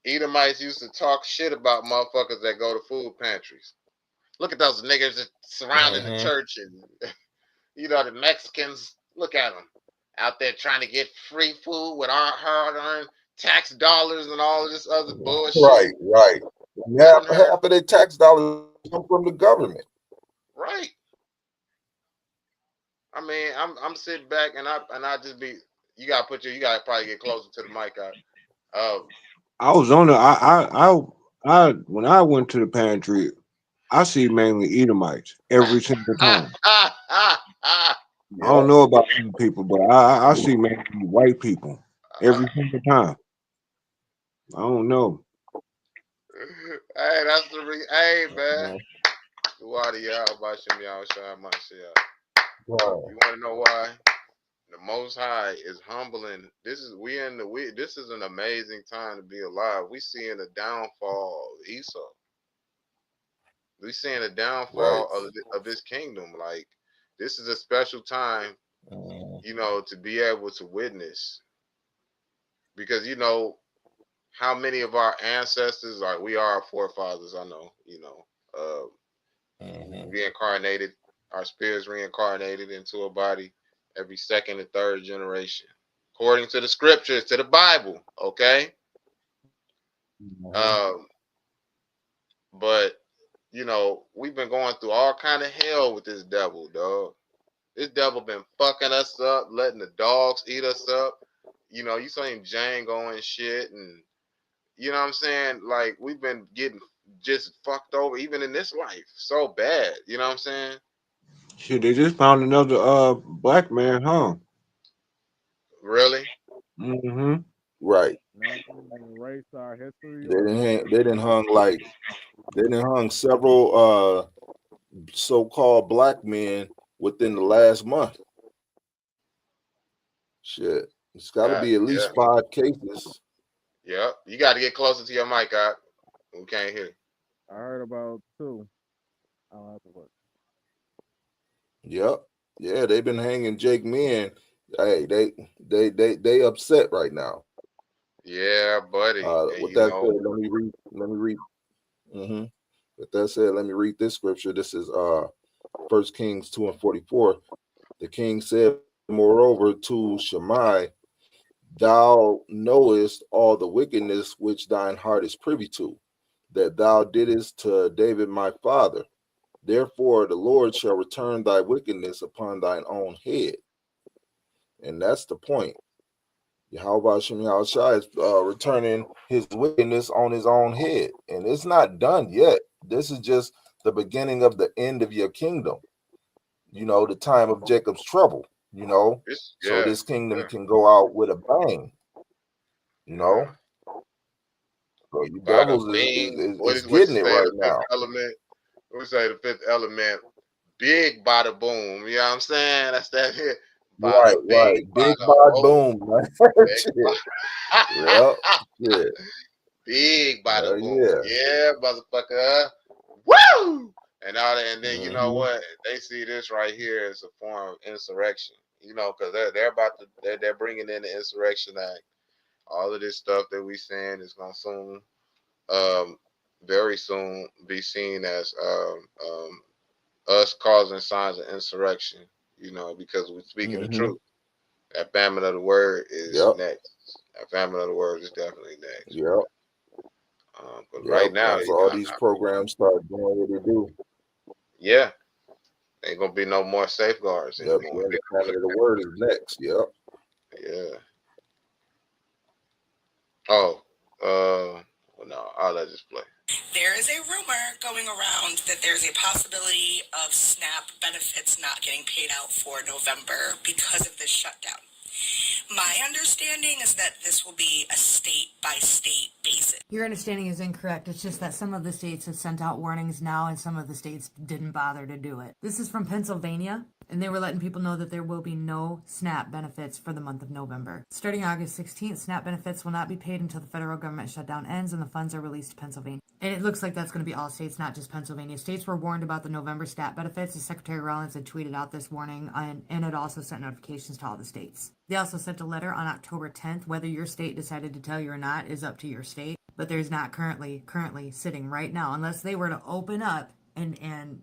[SPEAKER 1] Edomites used to talk shit about motherfuckers that go to food pantries. Look at those niggas that surrounding the church, and the Mexicans. Look at them out there trying to get free food with our hard-earned tax dollars and all of this other bullshit.
[SPEAKER 2] Right. Half of their tax dollars come from the government.
[SPEAKER 1] Right. I mean, I'm sitting back and I just be. You gotta probably get closer to the mic.
[SPEAKER 3] I was on the I when I went to the pantry, I see mainly Edomites every single time. I don't know about other people, but I see mainly white people every single time. I don't know.
[SPEAKER 1] Hey, that's the hey man. Why y'all about y'all shine my shit out?
[SPEAKER 2] Wow.
[SPEAKER 1] You wanna know why? The Most High is humbling. This is an amazing time to be alive. We seeing the downfall of Esau. We seeing the downfall of his kingdom. Like, this is a special time, to be able to witness. Because how many of our ancestors we are our forefathers, I know, reincarnated, our spirits reincarnated into a body every second and third generation, according to the scriptures, to the Bible. Okay. But we've been going through all kind of hell with this devil, dog. This devil been fucking us up, letting the dogs eat us up. You saw him Django and shit, and you know what I'm saying? Like, we've been getting just fucked over, even in this life, so bad. You know what I'm saying?
[SPEAKER 3] Shit, they just found another black man hung.
[SPEAKER 1] Really?
[SPEAKER 3] Mm-hmm.
[SPEAKER 2] Right.
[SPEAKER 7] Erase our history.
[SPEAKER 2] They didn't hung several so-called black men within the last month. Shit, it's got to be at least 5 cases.
[SPEAKER 1] Yep, you got to get closer to your mic, God. We can't hear.
[SPEAKER 7] I heard about 2. I'll have to look.
[SPEAKER 2] Yep, yeah, they've been hanging Jake men. Hey, they upset right now.
[SPEAKER 1] Yeah, buddy.
[SPEAKER 2] With that said, let me read. With that said, let me read this scripture. This is 1 Kings 2:44. The king said, moreover, to Shimei, thou knowest all the wickedness which thine heart is privy to, that thou didst to David my father. Therefore, the Lord shall return thy wickedness upon thine own head. And that's the point. Yahweh Shem Yahushua is returning his wickedness on his own head. And it's not done yet. This is just the beginning of the end of your kingdom. The time of Jacob's trouble, so this kingdom can go out with a bang, So you devils is getting it right now.
[SPEAKER 1] We say the fifth element, big bada boom. You know what I'm saying? That's that hit.
[SPEAKER 2] Right. Big bada boom. Yep.
[SPEAKER 1] Big bada boom. Yeah, motherfucker. Woo! And all that, and then you know what? They see this right here as a form of insurrection. Because they're bringing in the Insurrection Act. All of this stuff that we saying is gonna soon very soon be seen as us causing signs of insurrection, because we're speaking the truth. That famine of the word is next. That famine of the word is definitely next.
[SPEAKER 2] Yep.
[SPEAKER 1] But right now,
[SPEAKER 2] once all these programs start doing what they do,
[SPEAKER 1] yeah, ain't gonna be no more safeguards anymore.
[SPEAKER 2] The famine of the word is next. Yep.
[SPEAKER 1] Yeah. Oh, well, no, I'll let this play.
[SPEAKER 8] There is a rumor going around that there's a possibility of SNAP benefits not getting paid out for November because of this shutdown. My understanding is that this will be a state-by-state basis.
[SPEAKER 9] Your understanding is incorrect. It's just that some of the states have sent out warnings now and some of the states didn't bother to do it. This is from Pennsylvania, and they were letting people know that there will be no SNAP benefits for the month of November. Starting August 16th, SNAP benefits will not be paid until the federal government shutdown ends and the funds are released to Pennsylvania. And it looks like that's going to be all states, not just Pennsylvania. States were warned about the November SNAP benefits. The Secretary Rollins had tweeted out this warning, and it also sent notifications to all the states. They also sent a letter on October 10th. Whether your state decided to tell you or not is up to your state. But there's not currently sitting right now, unless they were to open up and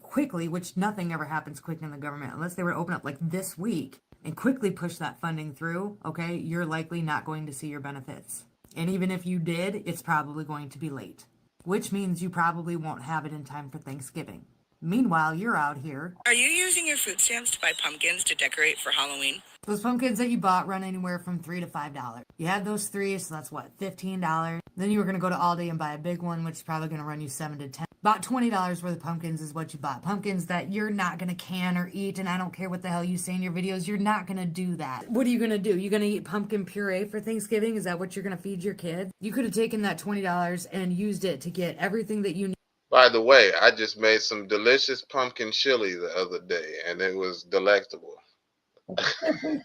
[SPEAKER 9] quickly, which nothing ever happens quick in the government, unless they were to open up like this week and quickly push that funding through, okay, you're likely not going to see your benefits. And even if you did, it's probably going to be late, which means you probably won't have it in time for Thanksgiving. Meanwhile, you're out here.
[SPEAKER 8] Are you using your food stamps to buy pumpkins to decorate for Halloween?
[SPEAKER 9] Those pumpkins that you bought run anywhere from $3 to $5. You had those three, so that's what, $15. Then you were going to go to Aldi and buy a big one, which is probably going to run you $7 to $10. About $20 worth of pumpkins is what you bought. Pumpkins that you're not going to can or eat, and I don't care what the hell you say in your videos, you're not going to do that. What are you going to do? You're going to eat pumpkin puree for Thanksgiving? Is that what you're going to feed your kids? You could have taken that $20 and used it to get everything that you need.
[SPEAKER 1] By the way, I just made some delicious pumpkin chili the other day, and it was delectable.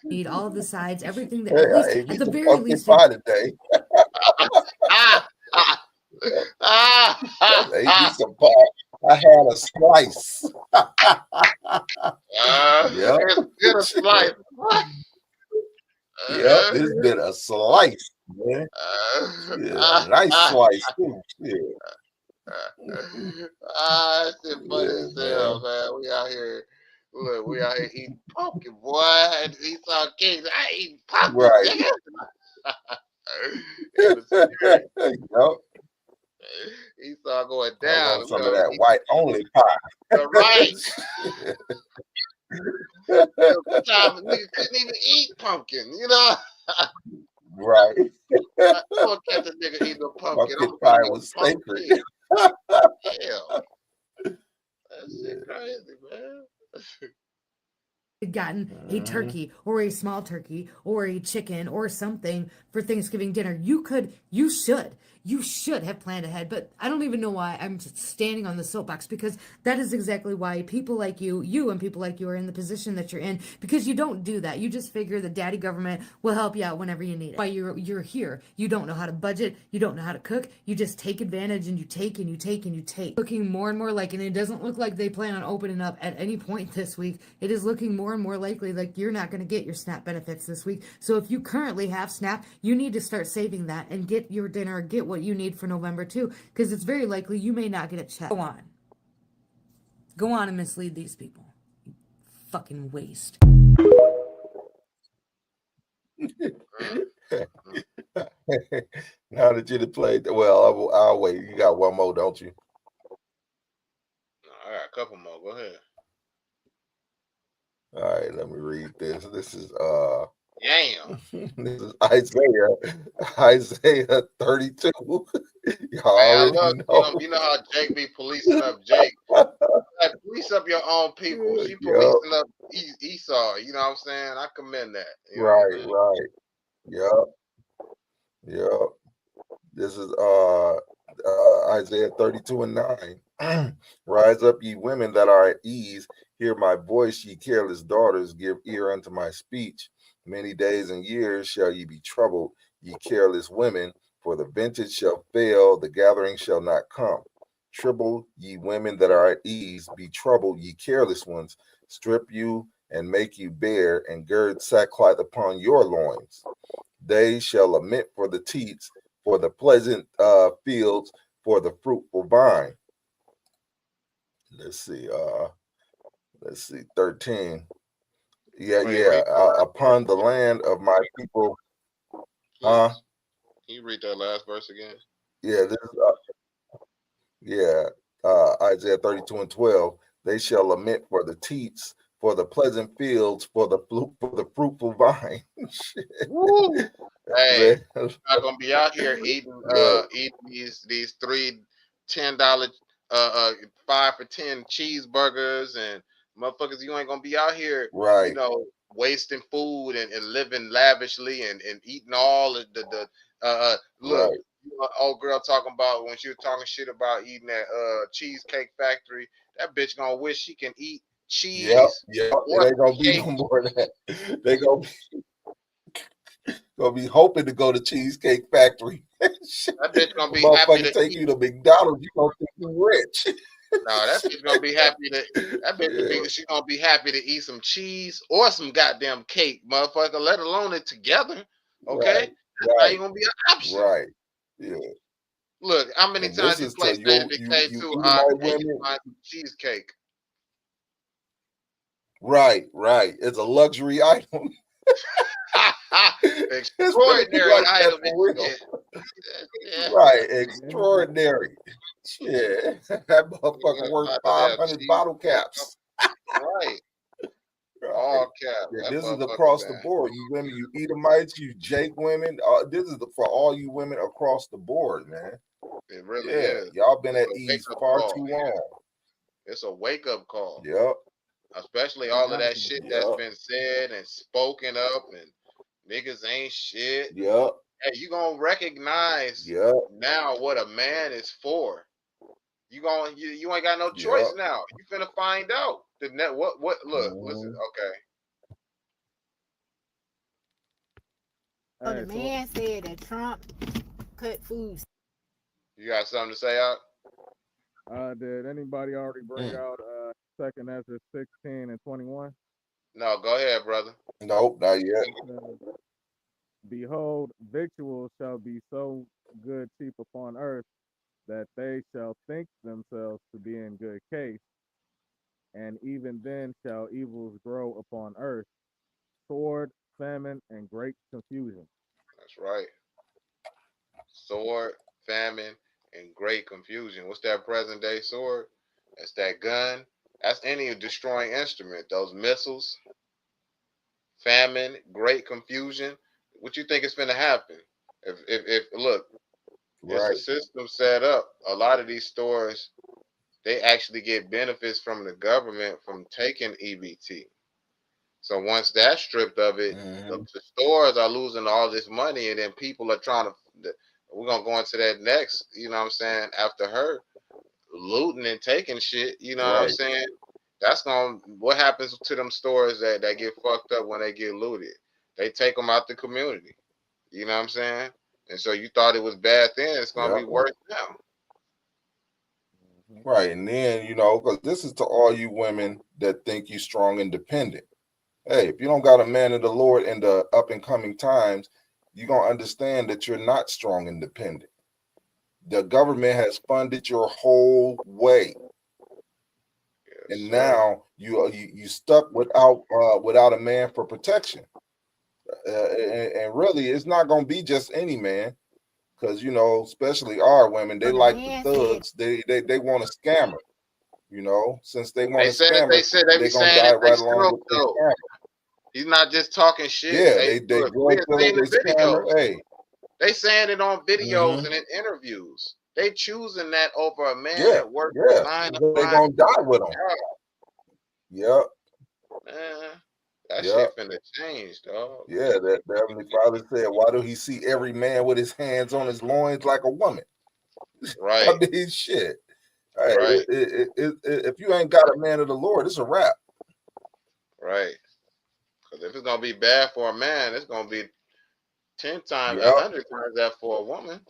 [SPEAKER 9] Need all of the sides, everything that
[SPEAKER 2] at
[SPEAKER 9] the very least
[SPEAKER 2] pie today. Ate me some pie. I had a slice.
[SPEAKER 1] Get a slice.
[SPEAKER 2] It's been a slice, man. Nice slice too.
[SPEAKER 1] That shit funny as hell, man. We out here. Look, we out here eating pumpkin, boy. And Esau King, I eat pumpkin.
[SPEAKER 2] Right.
[SPEAKER 1] Esau going down.
[SPEAKER 2] Some of that white only pie.
[SPEAKER 1] Right. Sometimes niggas couldn't even eat pumpkin,
[SPEAKER 2] Right.
[SPEAKER 1] I don't catch a nigga eating a pumpkin.
[SPEAKER 2] Pumpkin pie was sacred.
[SPEAKER 1] Hell. That shit crazy, man.
[SPEAKER 9] Gotten a turkey or a small turkey or a chicken or something for Thanksgiving dinner. You should have planned ahead, but I don't even know why I'm just standing on the soapbox, because that is exactly why people like you and people like you are in the position that you're in, because you don't do that. You just figure the daddy government will help you out whenever you need it. Why you're here. You don't know how to budget. You don't know how to cook. You just take advantage and you take and you take and you take. Looking more and more like, and it doesn't look like they plan on opening up at any point this week. It is looking more and more likely like you're not going to get your SNAP benefits this week. So if you currently have SNAP, you need to start saving that and get your dinner, get what you need for November too, because it's very likely you may not get a check. Go on and mislead these people. You fucking waste.
[SPEAKER 2] Now that you played, well, I'll wait. You got one more, don't you?
[SPEAKER 1] I got a couple more. Go ahead.
[SPEAKER 2] All right, let me read this. This is
[SPEAKER 1] Damn.
[SPEAKER 2] This is Isaiah 32. Y'all already know.
[SPEAKER 1] You know how Jake be policing up Jake. Police up your own people. She policing up Esau. You know what I'm saying? I commend that.
[SPEAKER 2] Right. Yep. This is Isaiah 32 and 9. Rise up, ye women that are at ease. Hear my voice, ye careless daughters. Give ear unto my speech. Many days and years shall ye be troubled, ye careless women, for the vintage shall fail, the gathering shall not come. Trouble, ye women that are at ease, be troubled, ye careless ones. Strip you and make you bare, and gird sackcloth upon your loins. They shall lament for the teats, for the pleasant fields, for the fruitful vine. Let's see, 13. Upon the land of my people.
[SPEAKER 1] Can you read that last verse again?
[SPEAKER 2] Yeah, this is Isaiah 32:12. They shall lament for the teats, for the pleasant fields, for the fruitful vine.
[SPEAKER 1] Hey, I'm not gonna be out here eating these $3 $10 5 for $10 cheeseburgers and motherfuckers. You ain't gonna be out here,
[SPEAKER 2] right?
[SPEAKER 1] Wasting food and living lavishly and eating all of the look.
[SPEAKER 2] Right.
[SPEAKER 1] Old girl talking about when she was talking shit about eating at Cheesecake Factory. That bitch gonna wish she can eat cheese.
[SPEAKER 2] Yep. It ain't gonna be no more of that. They gonna be hoping to go to Cheesecake Factory.
[SPEAKER 1] That bitch gonna be
[SPEAKER 2] happy to take you to McDonald's. You gonna think you rich.
[SPEAKER 1] No, that bitch gonna be happy to. That bitch she gonna be happy to eat some cheese or some goddamn cake, motherfucker. Let alone it together. Okay, that's not even gonna be an option.
[SPEAKER 2] Right. Yeah.
[SPEAKER 1] Look, how many times you play State of Decay to cheesecake?
[SPEAKER 2] Right. It's a luxury item.
[SPEAKER 1] Extraordinary item.
[SPEAKER 2] Right, extraordinary. Yeah, that motherfucker worth 500 bottle caps.
[SPEAKER 1] Right. All caps.
[SPEAKER 2] Yeah, this is across the board. You women, you Edomites, you Jake women. This is for all you women across the board, man.
[SPEAKER 1] It really is.
[SPEAKER 2] Y'all been at ease far too long.
[SPEAKER 1] It's a wake up call.
[SPEAKER 2] Yep.
[SPEAKER 1] Especially all of that shit that's been said and spoken up, and niggas ain't shit.
[SPEAKER 2] Yep.
[SPEAKER 1] Hey, you gonna recognize now what a man is for. You ain't got no choice now. You finna find out. Listen, okay.
[SPEAKER 10] So the man said that Trump cut food.
[SPEAKER 1] You got something to say out?
[SPEAKER 7] Did anybody already bring out 2nd Ezra 16 and 21?
[SPEAKER 1] No, go ahead, brother.
[SPEAKER 2] Nope, not yet.
[SPEAKER 7] Behold, victuals shall be so good cheap upon earth that they shall think themselves to be in good case, and even then shall evils grow upon earth, sword, famine, and great confusion.
[SPEAKER 1] That's right. Sword, famine, and great confusion. What's that present day sword? That's that gun. That's any destroying instrument. Those missiles, famine, great confusion. What you think is going to happen? If look, it's a system set up. A lot of these stores, they actually get benefits from the government from taking EBT. So once that's stripped of it, the stores are losing all this money, and then people are trying to. We're gonna go into that next. You know what I'm saying? After her looting and taking shit, you know what I'm saying? That's what happens to them stores that get fucked up when they get looted? They take them out the community. You know what I'm saying? And so you thought it was bad then, it's gonna be worse now.
[SPEAKER 2] Right, and then because this is to all you women that think you strong and independent. Hey, if you don't got a man of the Lord in the up and coming times, you're gonna understand that you're not strong and independent. The government has funded your whole way, and now you stuck without a man for protection. And really, it's not gonna be just any man, because especially our women, they like the thugs. They want a scammer. Since they want a scammer, they're gonna die right along with the scammer.
[SPEAKER 1] He's not just talking shit.
[SPEAKER 2] Yeah, they go to the scammer. Hey,
[SPEAKER 1] they saying it on videos and in interviews. They choosing that over a man that works 9 to 5.
[SPEAKER 2] They're gonna die with them. Yep.
[SPEAKER 1] Man, that shit finna change, dog.
[SPEAKER 2] Yeah, the Heavenly Father said, "Why do he see every man with his hands on his loins like a woman?"
[SPEAKER 1] Right.
[SPEAKER 2] I mean, shit. Hey, right. If you ain't got a man of the Lord, it's a wrap.
[SPEAKER 1] Right. Because if it's gonna be bad for a man, it's gonna be 10 times, 100 times that for a woman.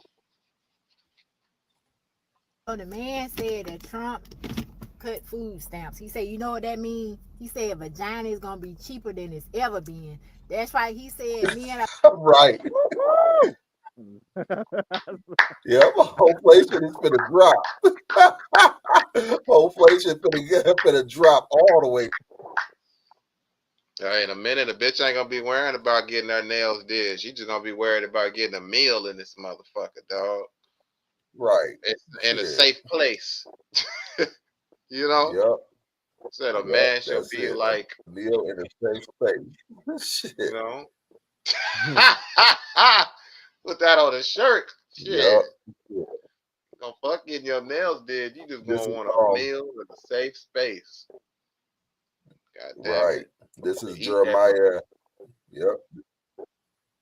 [SPEAKER 10] So the man said that Trump cut food stamps. He said, you know what that means? He said vagina is gonna be cheaper than it's ever been. That's right. He said me and
[SPEAKER 2] right. Yep, whole inflation is gonna drop. Whole inflation finna drop all the way.
[SPEAKER 1] In a minute, a bitch ain't gonna be worrying about getting her nails did. She just gonna be worried about getting a meal in this motherfucker, dog.
[SPEAKER 2] Right.
[SPEAKER 1] It's in a
[SPEAKER 2] Shit.
[SPEAKER 1] safe place. You know?
[SPEAKER 2] Yep.
[SPEAKER 1] Said a
[SPEAKER 2] Yep,
[SPEAKER 1] man shall
[SPEAKER 2] that's
[SPEAKER 1] be
[SPEAKER 2] it.
[SPEAKER 1] like,
[SPEAKER 2] A meal in a safe space. Shit.
[SPEAKER 1] you know. Put that on a shirt. Shit.
[SPEAKER 2] Yep. Yeah.
[SPEAKER 1] Gonna fuck getting your nails did. You just
[SPEAKER 2] This
[SPEAKER 1] gonna
[SPEAKER 2] is
[SPEAKER 1] want a meal in a safe space. God damn
[SPEAKER 2] right.
[SPEAKER 1] it.
[SPEAKER 2] This is
[SPEAKER 1] Heat that
[SPEAKER 2] Jeremiah. Yep.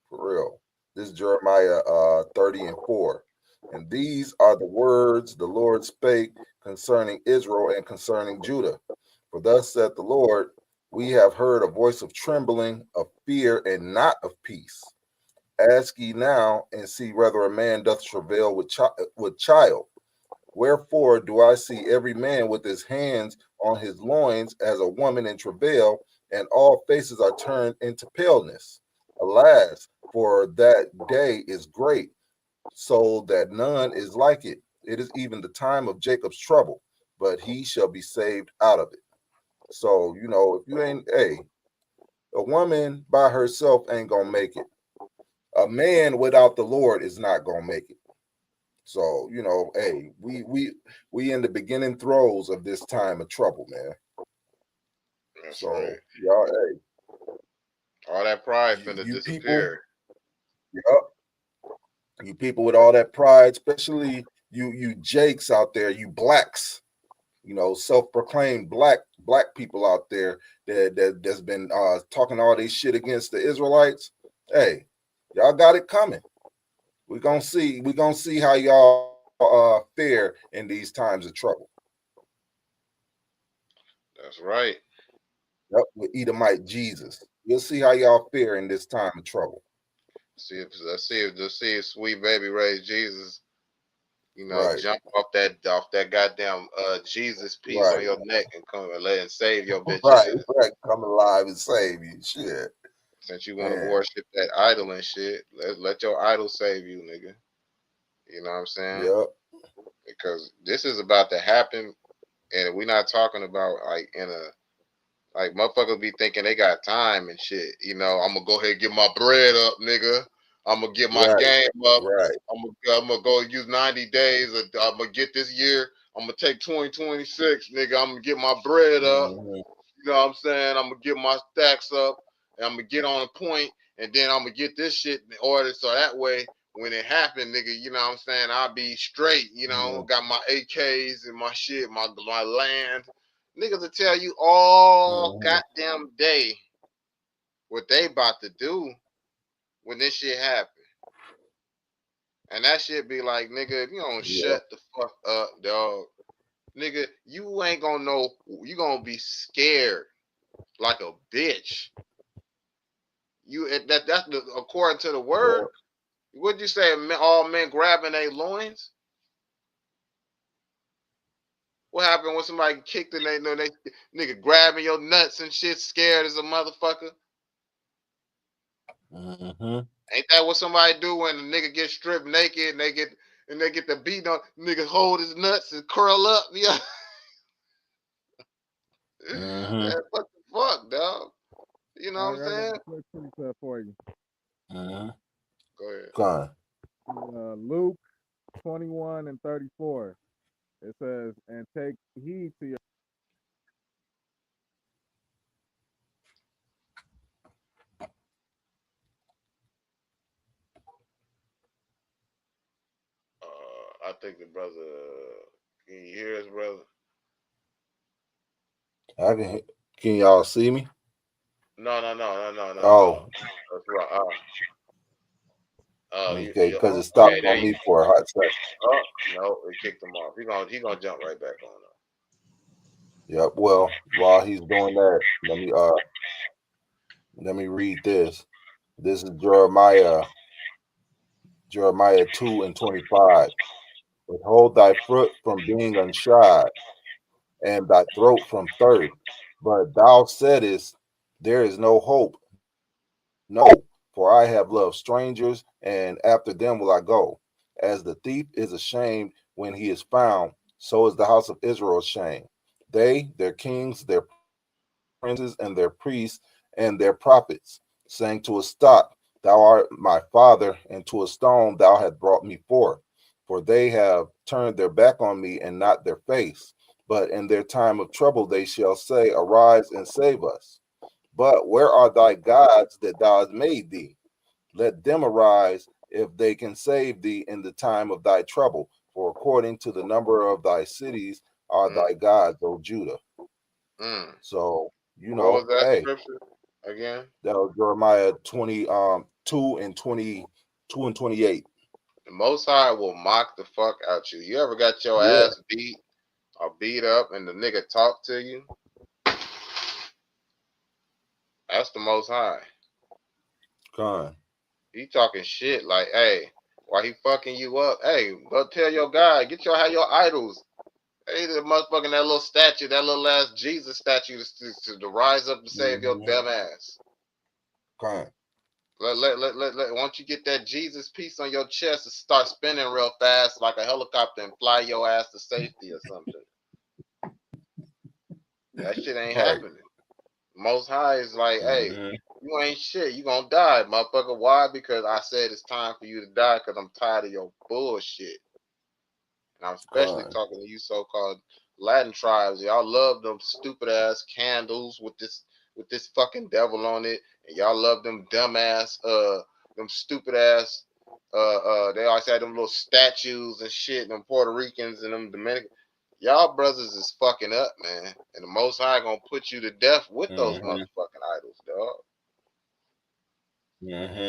[SPEAKER 2] For real. This is Jeremiah 30 and 4. And these are the words the Lord spake concerning Israel and concerning Judah. For thus saith the Lord, we have heard a voice of trembling, of fear, and not of peace. Ask ye now, and see whether a man doth travail with child. Wherefore do I see every man with his hands on his loins as a woman in travail, and all faces are turned into paleness. Alas, for that day is great, so that none is like it. It is even the time of Jacob's trouble, but he shall be saved out of it. So, you know, if you ain't, a woman by herself ain't gonna make it. A man without the Lord is not gonna make it. So, you know, we in the beginning throes of this time of trouble, man.
[SPEAKER 1] That's
[SPEAKER 2] so
[SPEAKER 1] right.
[SPEAKER 2] y'all,
[SPEAKER 1] all that pride
[SPEAKER 2] you
[SPEAKER 1] finna
[SPEAKER 2] people,
[SPEAKER 1] disappear.
[SPEAKER 2] Yep. You people with all that pride, especially you Jakes out there, you blacks, you know, self-proclaimed black people out there that's been talking all this shit against the Israelites. Hey, y'all got it coming. We're gonna see how y'all fare in these times of trouble.
[SPEAKER 1] That's right.
[SPEAKER 2] Yep, with Edomite Jesus. You'll see how y'all fare in this time of trouble.
[SPEAKER 1] Let's see if sweet baby raised Jesus, you know,
[SPEAKER 2] Right.
[SPEAKER 1] jump off that goddamn Jesus piece
[SPEAKER 2] Right.
[SPEAKER 1] on your neck and come and save your bitch
[SPEAKER 2] Right,
[SPEAKER 1] ass.
[SPEAKER 2] right. Come alive and save you. Shit.
[SPEAKER 1] Since you want to worship that idol and shit, let your idol save you, nigga. You know what I'm saying?
[SPEAKER 2] Yep.
[SPEAKER 1] Because this is about to happen, and we're not talking about like motherfuckers be thinking they got time and shit. You know, I'm gonna go ahead and get my bread up, nigga. I'm gonna get my game up.
[SPEAKER 2] Right.
[SPEAKER 1] I'm gonna go use 90 days. I'm gonna get this year. I'm gonna take 2026, nigga. I'm gonna get my bread up.
[SPEAKER 2] Mm-hmm.
[SPEAKER 1] You know what I'm saying? I'm gonna get my stacks up, and I'm gonna get on a point, and then I'm gonna get this shit in order so that way when it happen, nigga, you know what I'm saying, I'll be straight. You know, got my AKs and my shit, my land. Niggas will tell you all goddamn day what they about to do when this shit happen. And that shit be like, nigga, if you don't shut the fuck up, dog, nigga, you ain't gonna know. You gonna be scared like a bitch. That's according to the word. What'd you say? All men grabbing their loins? What happened when somebody kicked in they nigga grabbing your nuts and shit, scared as a motherfucker?
[SPEAKER 2] Mm-hmm.
[SPEAKER 1] Ain't that what somebody do when a nigga get stripped naked and they get the beat on? Nigga hold his nuts and curl up, yeah. Man, what the fuck, dog? You know what I'm saying?
[SPEAKER 7] Quick precept for you.
[SPEAKER 1] Go ahead.
[SPEAKER 2] Go on.
[SPEAKER 7] Luke 21 and 34. It says, "And take heed to your."
[SPEAKER 1] I think the brother. Can you hear us, brother?
[SPEAKER 2] I can. Can y'all see me?
[SPEAKER 1] No.
[SPEAKER 2] Oh.
[SPEAKER 1] That's right.
[SPEAKER 2] Okay, because it stopped on me for a hot second.
[SPEAKER 1] Oh no, it kicked him off. He gonna jump right back on up.
[SPEAKER 2] Yep. Well, while he's doing that, let me read this. This is Jeremiah 2 and 25. Withhold thy foot from being unshod, and thy throat from thirst. But thou saidest, there is no hope. No, For I have loved strangers, and after them will I go. As the thief is ashamed when he is found, so is the house of Israel ashamed. They, their kings, their princes, and their priests, and their prophets, saying to a stock, Thou art my father, and to a stone, Thou hast brought me forth. For they have turned their back on me and not their face. But in their time of trouble they shall say, Arise and save us. But where are thy gods that thou hast made thee? Let them arise if they can save thee in the time of thy trouble. For according to the number of thy cities are thy gods, O Judah. So, you know,
[SPEAKER 1] what was that
[SPEAKER 2] hey,
[SPEAKER 1] scripture again?
[SPEAKER 2] that was Jeremiah 22 and 28.
[SPEAKER 1] The Most High will mock the fuck out you. You ever got your
[SPEAKER 2] Yeah.
[SPEAKER 1] ass beat or beat up and the nigga talk to you? That's the Most High.
[SPEAKER 2] Con.
[SPEAKER 1] He talking shit like, hey, why he fucking you up? Hey, go tell your guy, have your idols. Hey, the motherfucking that little statue, that little ass Jesus statue to rise up to save your dumb ass.
[SPEAKER 2] Con.
[SPEAKER 1] Once you get that Jesus piece on your chest and start spinning real fast like a helicopter and fly your ass to safety or something. That shit ain't happening. Most High is like, hey, you ain't shit. You gonna die, motherfucker. Why? Because I said it's time for you to die because I'm tired of your bullshit. And I'm especially talking to you so-called Latin tribes. Y'all love them stupid ass candles with this fucking devil on it. And y'all love them dumb ass, them stupid ass, they always had them little statues and shit, them Puerto Ricans and them Dominicans. Y'all brothers is fucking up, man. And the Most High gonna put you to death with those motherfucking idols, dog.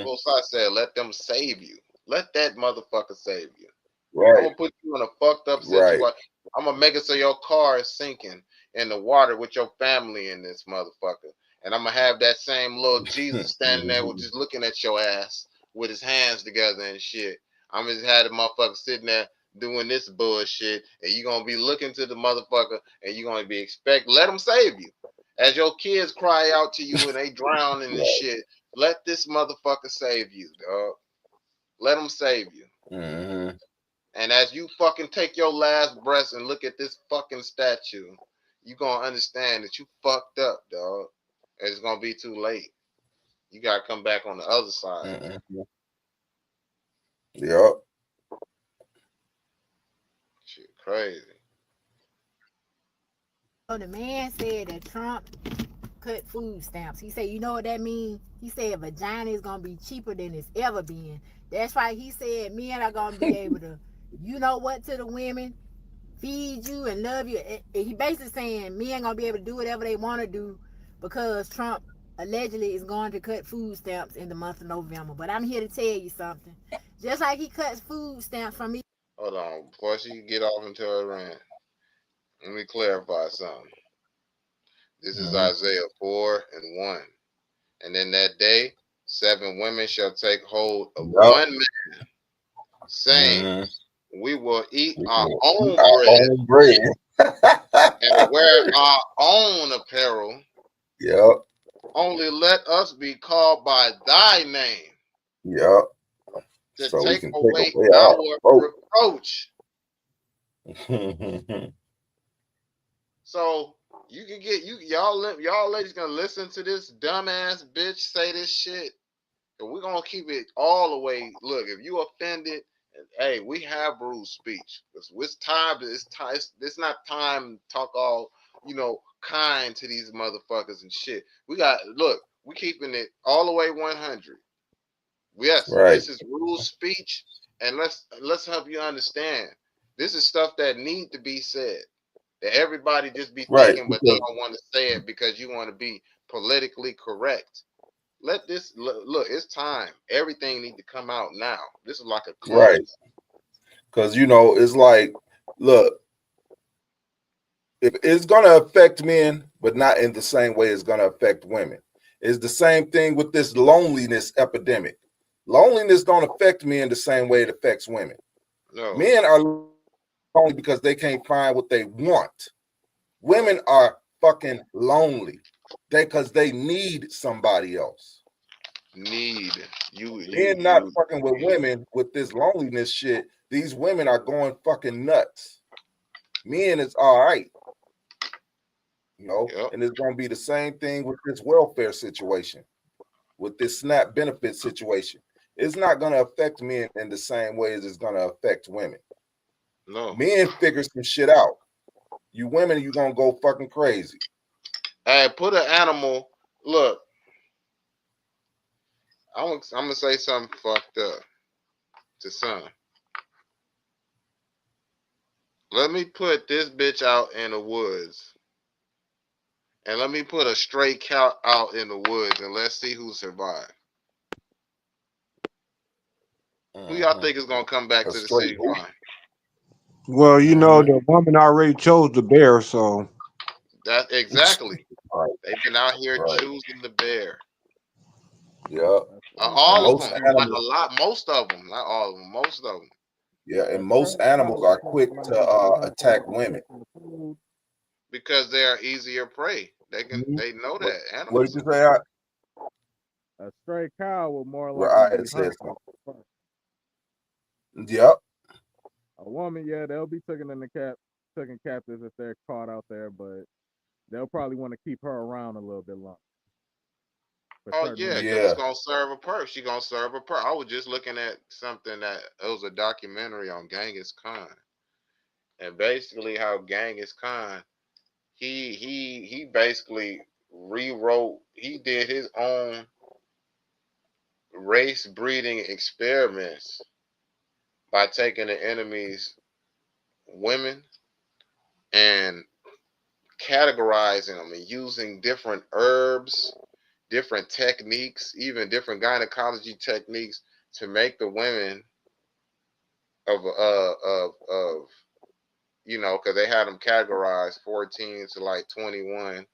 [SPEAKER 1] Most High said, let them save you. Let that motherfucker save you.
[SPEAKER 2] Right.
[SPEAKER 1] I'm gonna put you in a fucked up situation. Right. I'm gonna make it so your car is sinking in the water with your family in this motherfucker. And I'm gonna have that same little Jesus standing there with just looking at your ass with his hands together and shit. I'm just had the motherfucker sitting there doing this bullshit, and you gonna be looking to the motherfucker, and you gonna be let him save you. As your kids cry out to you and they drown in this shit, let this motherfucker save you, dog. Let him save you. And as you fucking take your last breath and look at this fucking statue, you gonna understand that you fucked up, dog. And it's gonna be too late. You gotta come back on the other side.
[SPEAKER 2] Yep.
[SPEAKER 1] Shit, crazy.
[SPEAKER 10] So the man said that Trump cut food stamps. He said, you know what that means? He said vagina is gonna be cheaper than it's ever been. That's right. He said men are gonna be able to, you know what, to the women, feed you and love you. He basically saying men gonna be able to do whatever they want to do because Trump allegedly is going to cut food stamps in the month of November. But I'm here to tell you something. Just like he cuts food stamps from me.
[SPEAKER 1] Hold on, before she get off into her rant, let me clarify something. This is Isaiah 4:1. And in that day, 7 women shall take hold of one man, saying, we will eat our own bread and wear our own apparel.
[SPEAKER 2] Yep.
[SPEAKER 1] Only let us be called by thy name.
[SPEAKER 2] Yep.
[SPEAKER 1] To
[SPEAKER 2] so
[SPEAKER 1] take away our reproach. So you can get y'all ladies gonna listen to this dumbass bitch say this shit, and we're gonna keep it all the way. Look, if you offended, hey, we have rude speech. It's time. It's not time to talk all kind to these motherfuckers and shit. We keeping it all the way 100. Yes, right. This is rude speech, and let's help you understand. This is stuff that need to be said. That everybody just be thinking, but they don't want to say it because you want to be politically correct. Let this look. It's time. Everything need to come out now. This is like a close.
[SPEAKER 2] Right. Because it's like, look, if it's gonna affect men, but not in the same way it's gonna affect women. It's the same thing with this loneliness epidemic. Loneliness don't affect men the same way it affects women.
[SPEAKER 1] No.
[SPEAKER 2] Men are lonely because they can't find what they want. Women are fucking lonely because they need somebody else.
[SPEAKER 1] need
[SPEAKER 2] Men not fucking with women with this loneliness shit. These women are going fucking nuts. Men is all right. You know, and it's gonna be the same thing with this welfare situation, with this SNAP benefit situation. It's not gonna affect men in the same way as it's gonna affect women.
[SPEAKER 1] No.
[SPEAKER 2] Men figure some shit out. You women, you gonna go fucking crazy.
[SPEAKER 1] Hey, put an animal. Look, I'm gonna say something fucked up to son. Let me put this bitch out in the woods, and let me put a stray cow out in the woods, and let's see who survives. Who y'all think is gonna come back to the city fine?
[SPEAKER 3] Well, you know, the woman already chose the bear, so
[SPEAKER 1] That exactly. They've been out here choosing the bear.
[SPEAKER 2] Yeah.
[SPEAKER 1] All of them, like a lot, most of them, not all of them, most of them.
[SPEAKER 2] Yeah, and most animals are quick to attack women
[SPEAKER 1] because they are easier prey. They know that. Animals.
[SPEAKER 2] What did you say?
[SPEAKER 7] A stray cow will more
[SPEAKER 2] Right,
[SPEAKER 7] likely
[SPEAKER 2] it says
[SPEAKER 7] be
[SPEAKER 2] Yep.
[SPEAKER 7] A woman, yeah, they'll be taken captives if they're caught out there, but they'll probably want to keep her around a little bit longer.
[SPEAKER 1] Oh yeah, because it's gonna serve a purpose. She's gonna serve a purpose. I was just looking at something that it was a documentary on Genghis Khan, and basically how Genghis Khan, he basically rewrote. He did his own race breeding experiments by taking the enemy's women and categorizing them and using different herbs, different techniques, even different gynecology techniques to make the women of you know, because they had them categorized 14 to like 21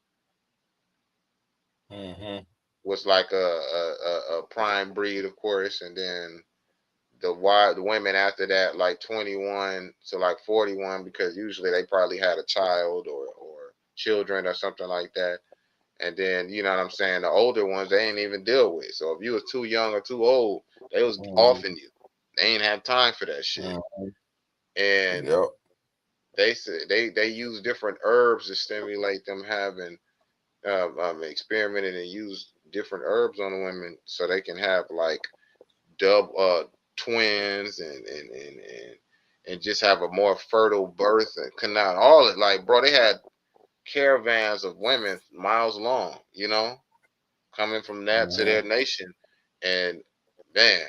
[SPEAKER 1] was like a prime breed, of course, and then the women after that like 21 to like 41, because usually they probably had a child or children or something like that. And then, you know what I'm saying, the older ones they ain't even deal with. So if you was too young or too old, they was offing you. They ain't have time for that shit. And they said they use different herbs to stimulate them having experimented and used different herbs on the women so they can have like twins and just have a more fertile birth and canal. All it, like, bro, they had caravans of women miles long, you know, coming from that to their nation. And man,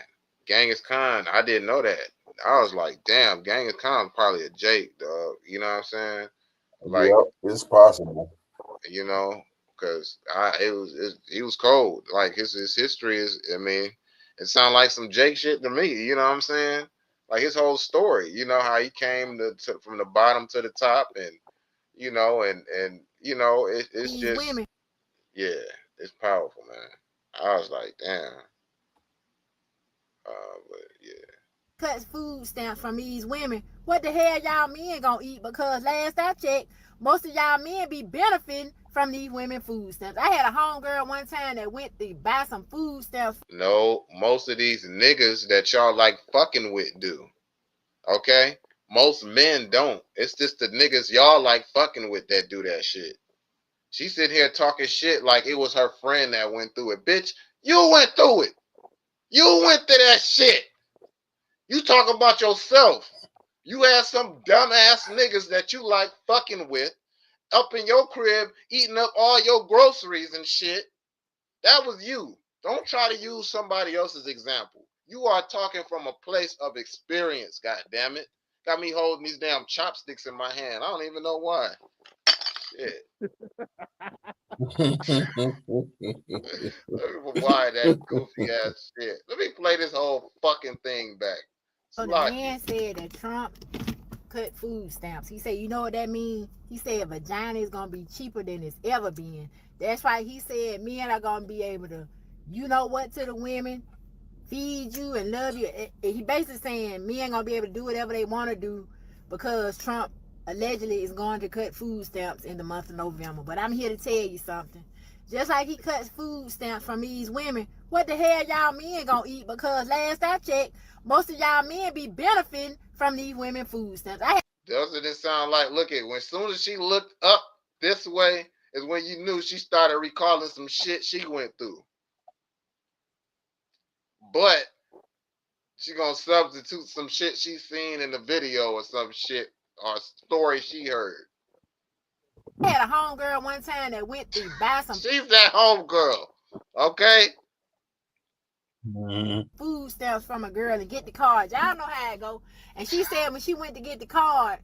[SPEAKER 1] Genghis Khan, I didn't know that. I was like, damn, Genghis Khan's probably a Jake, dog. You know what I'm saying? Like,
[SPEAKER 2] it's possible.
[SPEAKER 1] You know, because he was cold. Like his history is, I mean, it sounds like some Jake shit to me. You know what I'm saying? Like his whole story. You know how he came from the bottom to the top, and you know, and you know, it's just
[SPEAKER 10] women.
[SPEAKER 1] Yeah, it's powerful, man. I was like, damn. But yeah.
[SPEAKER 10] Cuts food stamps from these women. What the hell y'all men gonna eat? Because last I checked, most of y'all men be benefiting from these women food stamps. I had a homegirl one time that went to buy some food stamps.
[SPEAKER 1] No, most of these niggas that y'all like fucking with do. Okay? Most men don't. It's just the niggas y'all like fucking with that do that shit. She sit here talking shit like it was her friend that went through it. Bitch, you went through it. You went through that shit. You talk about yourself. You had some dumbass niggas that you like fucking with up in your crib eating up all your groceries and shit. That was you. Don't try to use somebody else's example. You are talking from a place of experience, god damn it. Got me holding these damn chopsticks in my hand. I don't even know why. Shit. Why that goofy ass shit? Let me play this whole fucking thing back.
[SPEAKER 10] So the man said that Trump cut food stamps. He said, you know what that means? He said vagina is gonna be cheaper than it's ever been. That's why he said men are gonna be able to, you know what, to the women, feed you and love you. He basically saying men gonna be able to do whatever they want to do because Trump allegedly is going to cut food stamps in the month of November. But I'm here to tell you something. Just like he cuts food stamps from these women, what the hell y'all men gonna eat? Because last I checked, most of y'all men be benefiting from these women food stamps.
[SPEAKER 1] Doesn't it sound like, look at, when as soon as she looked up this way is when you knew she started recalling some shit she went through. But she gonna substitute some shit she seen in the video or some shit or story she heard.
[SPEAKER 10] I had a homegirl one time that went to buy some.
[SPEAKER 1] She's that homegirl, okay?
[SPEAKER 10] Food stamps from a girl and get the card. Y'all know how it go. And she said when she went to get the card,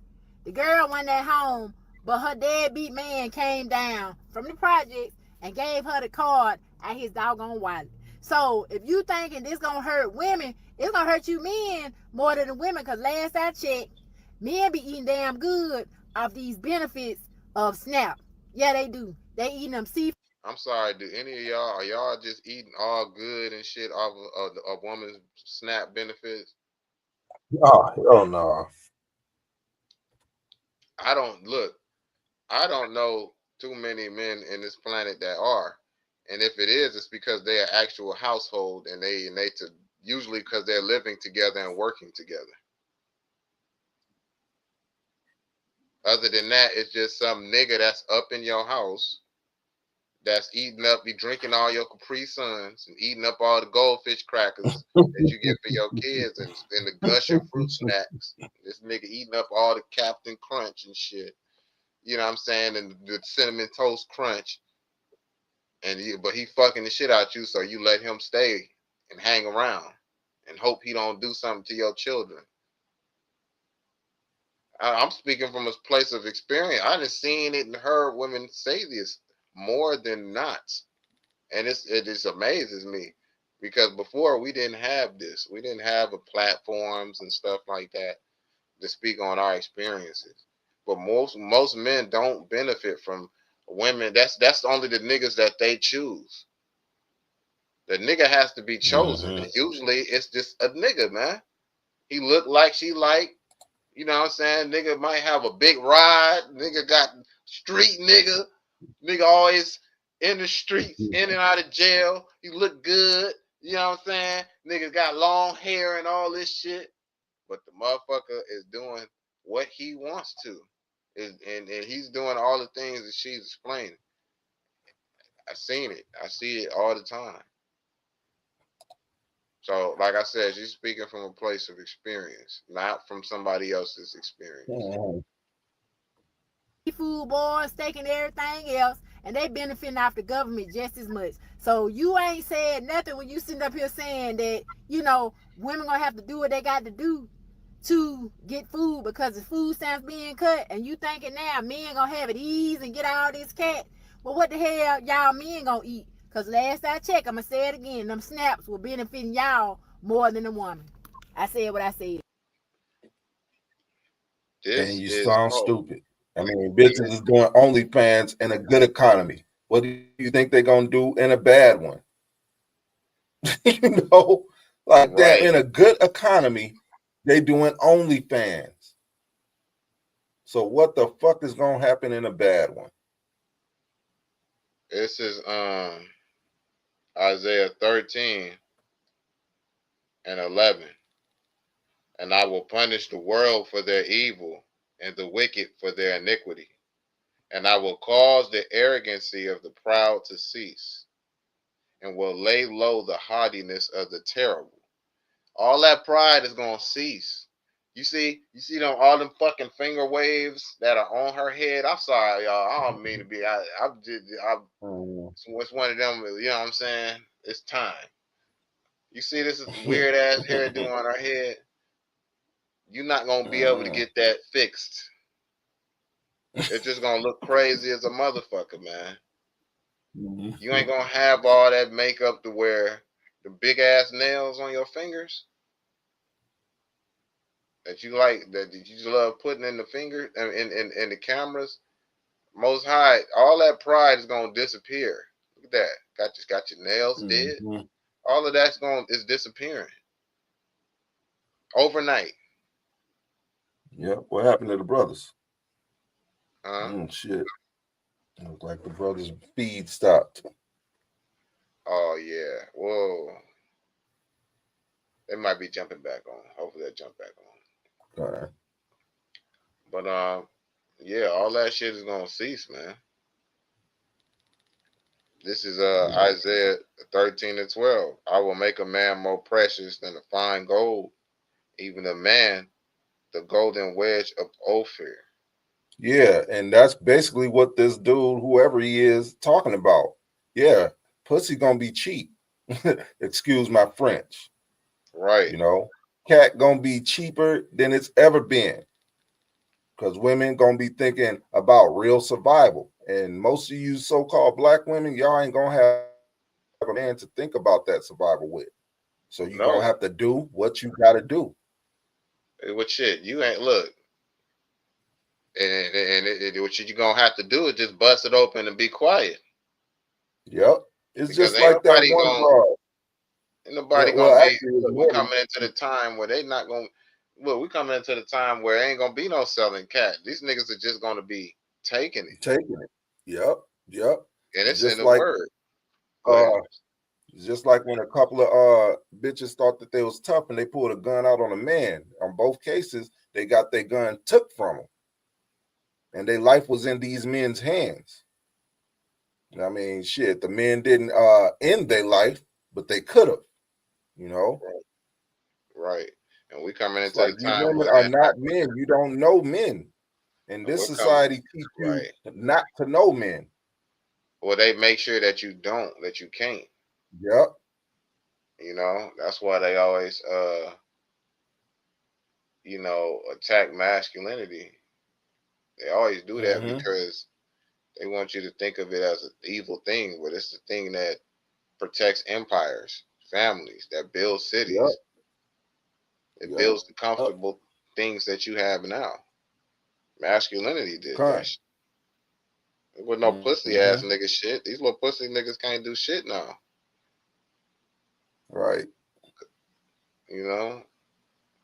[SPEAKER 10] the girl went at home, but her deadbeat man came down from the project and gave her the card at his doggone wallet. So if you thinking this gonna hurt women, it's gonna hurt you men more than the women. Cause last I checked, men be eating damn good off these benefits of SNAP. Yeah, they do. They eating them seafood.
[SPEAKER 1] I'm sorry, do any of y'all, are y'all just eating all good and shit off of a woman's SNAP benefits?
[SPEAKER 2] Oh no.
[SPEAKER 1] I don't know too many men in this planet that are. And if it is, it's because they're an actual household and they usually because they're living together and working together. Other than that, it's just some nigga that's up in your house that's eating up, be drinking all your Capri Suns and eating up all the goldfish crackers that you get for your kids and the Gusher fruit snacks. This nigga eating up all the Captain Crunch and shit. You know what I'm saying? And the Cinnamon Toast Crunch. But he fucking the shit out you, so you let him stay and hang around and hope he don't do something to your children. I'm speaking from a place of experience. I done seen it and heard women say this more than not. And it just amazes me because before we didn't have this. We didn't have platforms and stuff like that to speak on our experiences. But most men don't benefit from women. That's only the niggas that they choose. The nigga has to be chosen. And usually it's just a nigga, man. He look like she like. You know what I'm saying? Nigga might have a big ride. Nigga got street nigga. Nigga always in the streets, in and out of jail. He look good. You know what I'm saying? Nigga got long hair and all this shit. But the motherfucker is doing what he wants to. And he's doing all the things that she's explaining. I've seen it. I see it all the time. So, like I said, she's speaking from a place of experience, not from somebody else's experience.
[SPEAKER 10] Food boys, steak and everything else, and they benefiting off the government just as much. So you ain't said nothing when you sitting up here saying that, you know, women gonna have to do what they got to do to get food because the food stamps being cut, and you thinking now men gonna have it easy and get all this cat. Well, what the hell y'all men gonna eat? Because last I checked, I'm going to say it again, them snaps were benefiting y'all more than the woman. I said what I said.
[SPEAKER 2] And you sound stupid. I mean, bitches is doing OnlyFans in a good economy. What do you think they're going to do in a bad one? You know, like that in a good economy, they doing OnlyFans. So what the fuck is going to happen in a bad one?
[SPEAKER 1] This is Isaiah 13:11. And I will punish the world for their evil and the wicked for their iniquity. And I will cause the arrogancy of the proud to cease and will lay low the haughtiness of the terrible. All that pride is going to cease. You see them, all them fucking finger waves that are on her head. I'm sorry, y'all. I don't mean to be. It's one of them. You know what I'm saying? It's time. You see this weird ass hairdo on her head. You're not gonna be able to get that fixed. It's just gonna look crazy as a motherfucker, man. You ain't gonna have all that makeup to wear the big ass nails on your fingers that you love putting in the finger and in the cameras. Most High, all that pride is gonna disappear. Look at that. Got your nails did. All of that's is disappearing overnight.
[SPEAKER 2] Yeah, what happened to the brothers?
[SPEAKER 1] Huh?
[SPEAKER 2] Shit. Look like the brother's feed stopped.
[SPEAKER 1] Oh yeah. Whoa. They might be jumping back on. Hopefully they jump back on.
[SPEAKER 2] All right.
[SPEAKER 1] But yeah, all that shit is gonna cease, man. This is Isaiah 13:12. I will make a man more precious than a fine gold, even a man, the golden wedge of Ophir.
[SPEAKER 2] Yeah, and that's basically what this dude, whoever he is, talking about. Yeah, pussy gonna be cheap. Excuse my French.
[SPEAKER 1] Right.
[SPEAKER 2] You know, cat gonna be cheaper than it's ever been. Because women gonna be thinking about real survival. And most of you so-called black women, y'all ain't gonna have a man to think about that survival with. So you're gonna have to do what you gotta do.
[SPEAKER 1] What shit? You ain't look. And what you're gonna have to do is just bust it open and be quiet.
[SPEAKER 2] Yep. It's
[SPEAKER 1] because
[SPEAKER 2] just like that one broad.
[SPEAKER 1] Ain't nobody gonna be. Look, we coming into the time where they not gonna. Look, we coming into the time where ain't gonna be no selling cat. These niggas are just gonna be taking it.
[SPEAKER 2] Taking it. Yep. Yep.
[SPEAKER 1] And it's
[SPEAKER 2] just
[SPEAKER 1] in the
[SPEAKER 2] like,
[SPEAKER 1] word.
[SPEAKER 2] Just like when a couple of bitches thought that they was tough and they pulled a gun out on a man. On both cases, they got their gun took from them. And their life was in these men's hands. I mean, shit, the men didn't end their life, but they could have, you know?
[SPEAKER 1] Right. And we coming into
[SPEAKER 2] like
[SPEAKER 1] the time
[SPEAKER 2] women are not men. You don't know men. And this society teach you not to know men.
[SPEAKER 1] Well, they make sure that you don't, that you can't.
[SPEAKER 2] Yep.
[SPEAKER 1] You know, that's why they always you know, attack masculinity. They always do that because they want you to think of it as an evil thing, but it's the thing that protects empires, families, that builds cities.
[SPEAKER 2] Yep.
[SPEAKER 1] It builds the comfortable things that you have now. Masculinity did that shit. There was no pussy ass nigga shit. These little pussy niggas can't do shit now.
[SPEAKER 2] Right.
[SPEAKER 1] You know?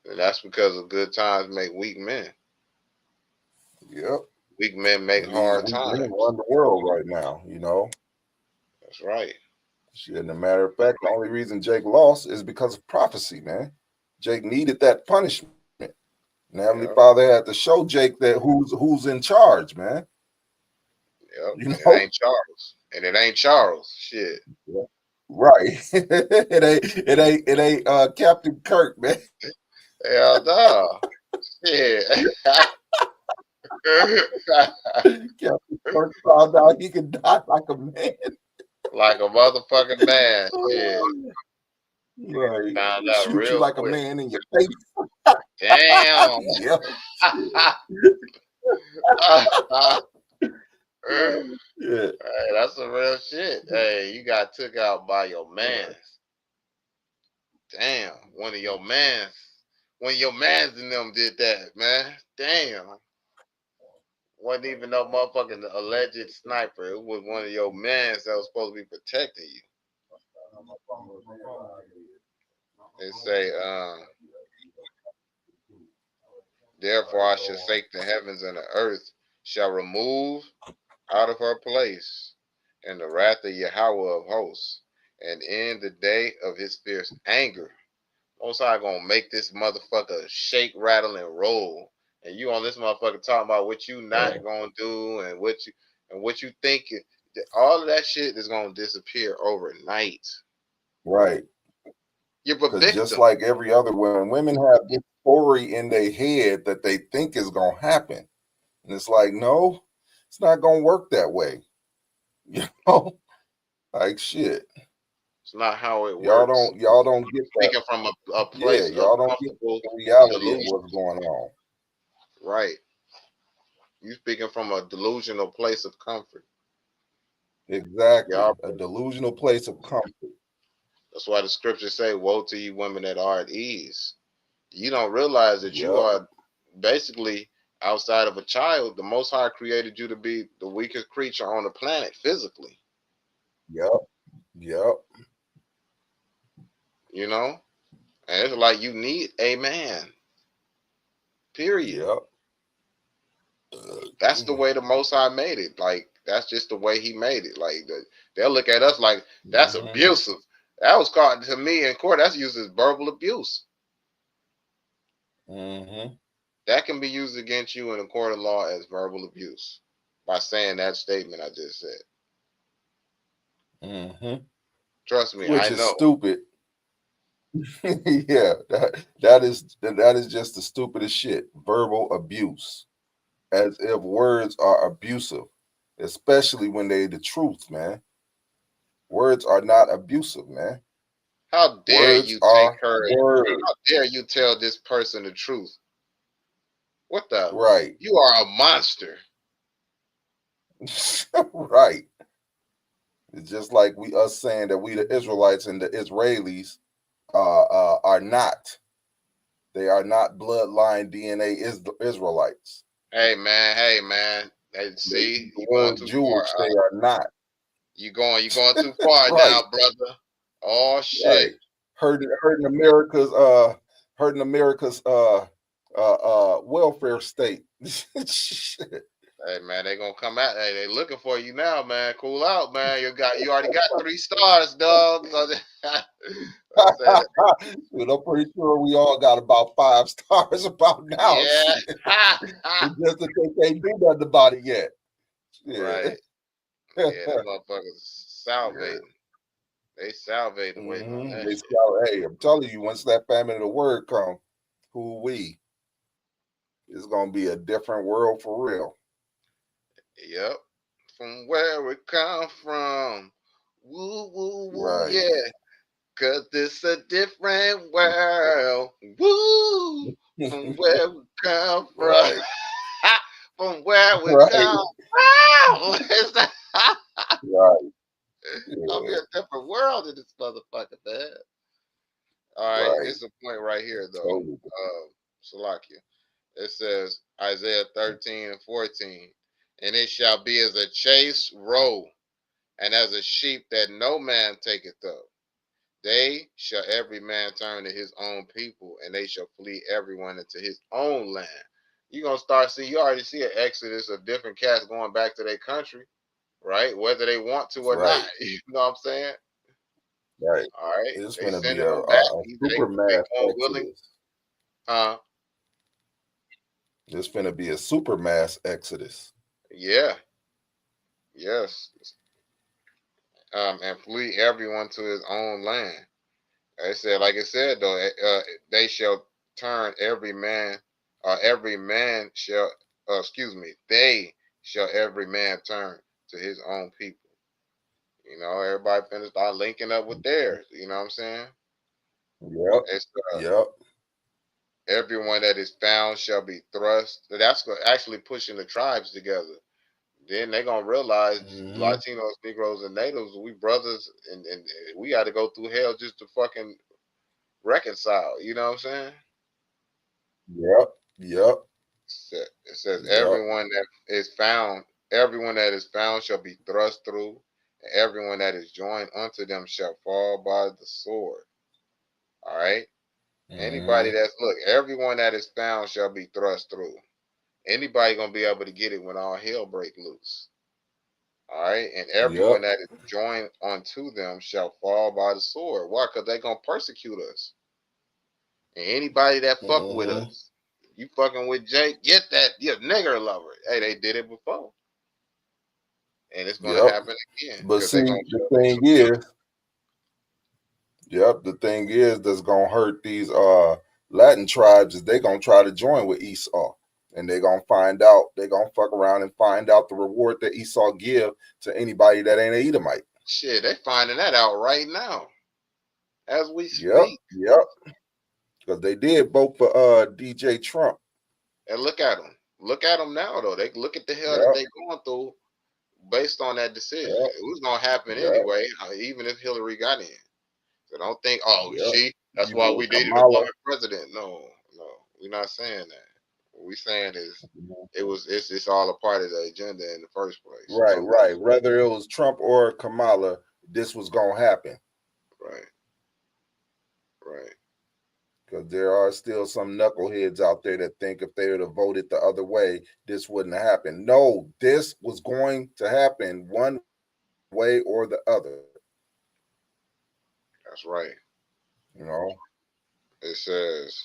[SPEAKER 1] And that's because of good times make weak men.
[SPEAKER 2] Yep.
[SPEAKER 1] Weak men make hard times.
[SPEAKER 2] Men run the world right now, you know.
[SPEAKER 1] That's right.
[SPEAKER 2] Shit, and a matter of fact, the only reason Jake lost is because of prophecy, man. Jake needed that punishment. And Heavenly Father had to show Jake that who's in charge, man.
[SPEAKER 1] Yep.
[SPEAKER 2] You know?
[SPEAKER 1] It ain't Charles. And it ain't Charles. Shit.
[SPEAKER 2] Yeah. Right. it ain't Captain Kirk, man.
[SPEAKER 1] Hell no. Shit.
[SPEAKER 2] Captain Kirk found out he could die like a man.
[SPEAKER 1] Like a motherfucking man. Yeah.
[SPEAKER 2] Right.
[SPEAKER 1] Found out
[SPEAKER 2] Shoot
[SPEAKER 1] real
[SPEAKER 2] you like
[SPEAKER 1] quick.
[SPEAKER 2] a man in your face.
[SPEAKER 1] Damn.
[SPEAKER 2] Yeah.
[SPEAKER 1] Yeah. Hey, that's some real shit. Hey, you got took out by your mans. Damn. One of your mans and them did that, man. Damn. Wasn't even no motherfucking alleged sniper. It was one of your mans that was supposed to be protecting you. They say, therefore I shall shake the heavens and the earth shall remove out of her place, and the wrath of Yahweh of hosts, and in the day of his fierce anger, Most High gonna make this motherfucker shake, rattle, and roll. And you on this motherfucker talking about what you not gonna do and what you think. All of that shit is gonna disappear overnight.
[SPEAKER 2] Right.
[SPEAKER 1] You're a victim.
[SPEAKER 2] Just like every other women have this story in their head that they think is gonna happen, and it's like, no, it's not gonna work that way. You know, like shit.
[SPEAKER 1] It's not how it works.
[SPEAKER 2] Y'all don't get that.
[SPEAKER 1] Speaking from a place of
[SPEAKER 2] y'all don't get the reality of what's going on.
[SPEAKER 1] Right. You speaking from a delusional place of comfort.
[SPEAKER 2] Exactly. A delusional place of comfort.
[SPEAKER 1] That's why the scriptures say, woe to you women that are at ease. You don't realize that you are basically outside of a child. The Most High created you to be the weakest creature on the planet physically.
[SPEAKER 2] Yep.
[SPEAKER 1] You know? And it's like you need a man. Period.
[SPEAKER 2] Yep.
[SPEAKER 1] That's the way the Most High made it. Like, That's just the way he made it. Like they'll look at us like that's
[SPEAKER 2] Mhm.
[SPEAKER 1] abusive. That was called to me in court. That's used as verbal abuse.
[SPEAKER 2] Mhm.
[SPEAKER 1] That can be used against you in a court of law as verbal abuse by saying that statement I just said.
[SPEAKER 2] Mhm.
[SPEAKER 1] Trust me,
[SPEAKER 2] Which
[SPEAKER 1] I
[SPEAKER 2] is
[SPEAKER 1] know.
[SPEAKER 2] stupid. Yeah, that is just the stupidest shit. Verbal abuse, as if words are abusive, especially when they the truth, man. Words are not abusive, man.
[SPEAKER 1] How dare
[SPEAKER 2] Words
[SPEAKER 1] you take
[SPEAKER 2] are
[SPEAKER 1] her?
[SPEAKER 2] words.
[SPEAKER 1] How dare you tell this person the truth? What the?
[SPEAKER 2] Right.
[SPEAKER 1] You are a monster.
[SPEAKER 2] Right. It's just like us saying that we the Israelites and the Israelis are not. They are not bloodline DNA Israelites.
[SPEAKER 1] Hey man, Hey,
[SPEAKER 2] They
[SPEAKER 1] see,
[SPEAKER 2] use the
[SPEAKER 1] you going
[SPEAKER 2] word
[SPEAKER 1] too far.
[SPEAKER 2] Jewish. They are not.
[SPEAKER 1] You going too far
[SPEAKER 2] Right.
[SPEAKER 1] now, brother. Oh shit.
[SPEAKER 2] Right. Hurting America's welfare state. Shit.
[SPEAKER 1] Hey man, they gonna come out. Hey, they looking for you now, man. Cool out, man. You already got 3 stars, dog.
[SPEAKER 2] Dude, I'm pretty sure we all got about 5 stars about now.
[SPEAKER 1] Yeah.
[SPEAKER 2] Shit. It's just that they can't do nothing about it yet.
[SPEAKER 1] Right. Yeah, them motherfuckers salvating. They salvating waiting on that shit.
[SPEAKER 2] Hey, I'm telling you, once that famine of the word come, it's gonna be a different world for real.
[SPEAKER 1] Yep. From where we come from. Woo, woo, woo,
[SPEAKER 2] Right.
[SPEAKER 1] yeah. Cause this a different world. Woo! From where we come from.
[SPEAKER 2] Right.
[SPEAKER 1] From where we
[SPEAKER 2] Right.
[SPEAKER 1] come from. It's
[SPEAKER 2] Right.
[SPEAKER 1] gonna be
[SPEAKER 2] Yeah.
[SPEAKER 1] a different world in this motherfucker, man. All right,
[SPEAKER 2] Right.
[SPEAKER 1] it's a point right here though.
[SPEAKER 2] Totally.
[SPEAKER 1] Salakia. It says Isaiah 13 and 14. And it shall be as a chase roe, and as a sheep that no man taketh up. They shall every man turn to his own people, and they shall flee everyone into his own land. You're gonna start seeing, you already see an exodus of different cats going back to their country, right? Whether they want to or
[SPEAKER 2] Right.
[SPEAKER 1] not. You know what I'm saying?
[SPEAKER 2] Right.
[SPEAKER 1] All right.
[SPEAKER 2] It's
[SPEAKER 1] They
[SPEAKER 2] gonna be
[SPEAKER 1] sending
[SPEAKER 2] a
[SPEAKER 1] them back. Either
[SPEAKER 2] super
[SPEAKER 1] they
[SPEAKER 2] mass
[SPEAKER 1] going willing.
[SPEAKER 2] exodus. It's gonna be a super mass exodus.
[SPEAKER 1] Yeah. Yes. And flee everyone to his own land. I said, like I said though, they shall turn every man shall, they shall every man turn to his own people. You know, everybody finna start linking up with theirs. You know what I'm saying?
[SPEAKER 2] Yep.
[SPEAKER 1] It's
[SPEAKER 2] Yep.
[SPEAKER 1] everyone that is found shall be thrust. That's actually pushing the tribes together. Then they're gonna realize Latinos, Negroes, and Natives, we brothers, and we got to go through hell just to fucking reconcile. You know what I'm saying?
[SPEAKER 2] Yep. Yep.
[SPEAKER 1] It says
[SPEAKER 2] Yep.
[SPEAKER 1] everyone that is found shall be thrust through, and everyone that is joined unto them shall fall by the sword. All right. Anybody that's everyone that is found shall be thrust through. Anybody gonna be able to get it when all hell break loose. All right, and everyone that is joined unto them shall fall by the sword. Why? Because they're gonna persecute us. And anybody that fuck with us, you fucking with Jake, get that you nigger lover. Hey, they did it before. And it's gonna happen again.
[SPEAKER 2] But see, the thing is that's gonna hurt these Latin tribes is they gonna try to join with Esau. And they're gonna find out, they're gonna fuck around and find out the reward that Esau give to anybody that ain't an Edomite.
[SPEAKER 1] Shit, they finding that out right now. As we speak.
[SPEAKER 2] Yep. Because they did vote for DJ Trump.
[SPEAKER 1] And look at them. Look at them now though. They look at the hell that they going through based on that decision. It was gonna happen anyway, even if Hillary got in. So don't think, that's why we needed a woman president. No, we're not saying that. What we're saying is it's all a part of the agenda in the first place.
[SPEAKER 2] Right. Whether it was Trump or Kamala, this was gonna happen.
[SPEAKER 1] Right.
[SPEAKER 2] because there are still some knuckleheads out there that think if they would have voted the other way, this wouldn't have happened. No, this was going to happen one way or the other.
[SPEAKER 1] That's right.
[SPEAKER 2] You know,
[SPEAKER 1] it says,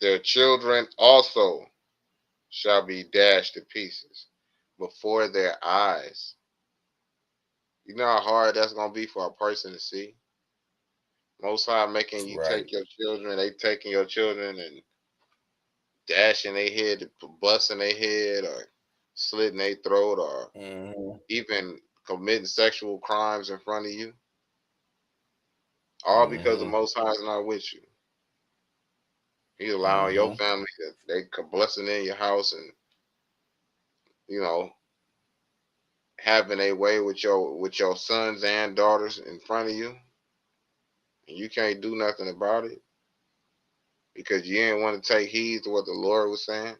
[SPEAKER 1] their children also shall be dashed to pieces before their eyes. You know how hard that's going to be for a person to see? Most High making you take your children, they taking your children and dashing their head, busting their head, or slitting their throat, or even committing sexual crimes in front of you. All because the Most High is not with you. He's allowing your family that they blessing in your house and, you know, having a way with your sons and daughters in front of you. And you can't do nothing about it because you didn't want to take heed to what the Lord was saying.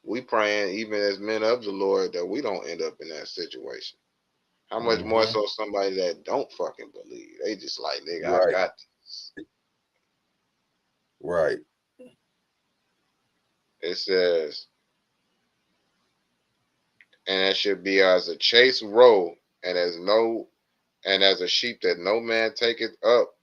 [SPEAKER 1] We praying, even as men of the Lord, that we don't end up in that situation. How much more so somebody that don't fucking believe? They just like, nigga, I got this.
[SPEAKER 2] Right.
[SPEAKER 1] It says, and it should be as a chase roe, and as a sheep that no man taketh up,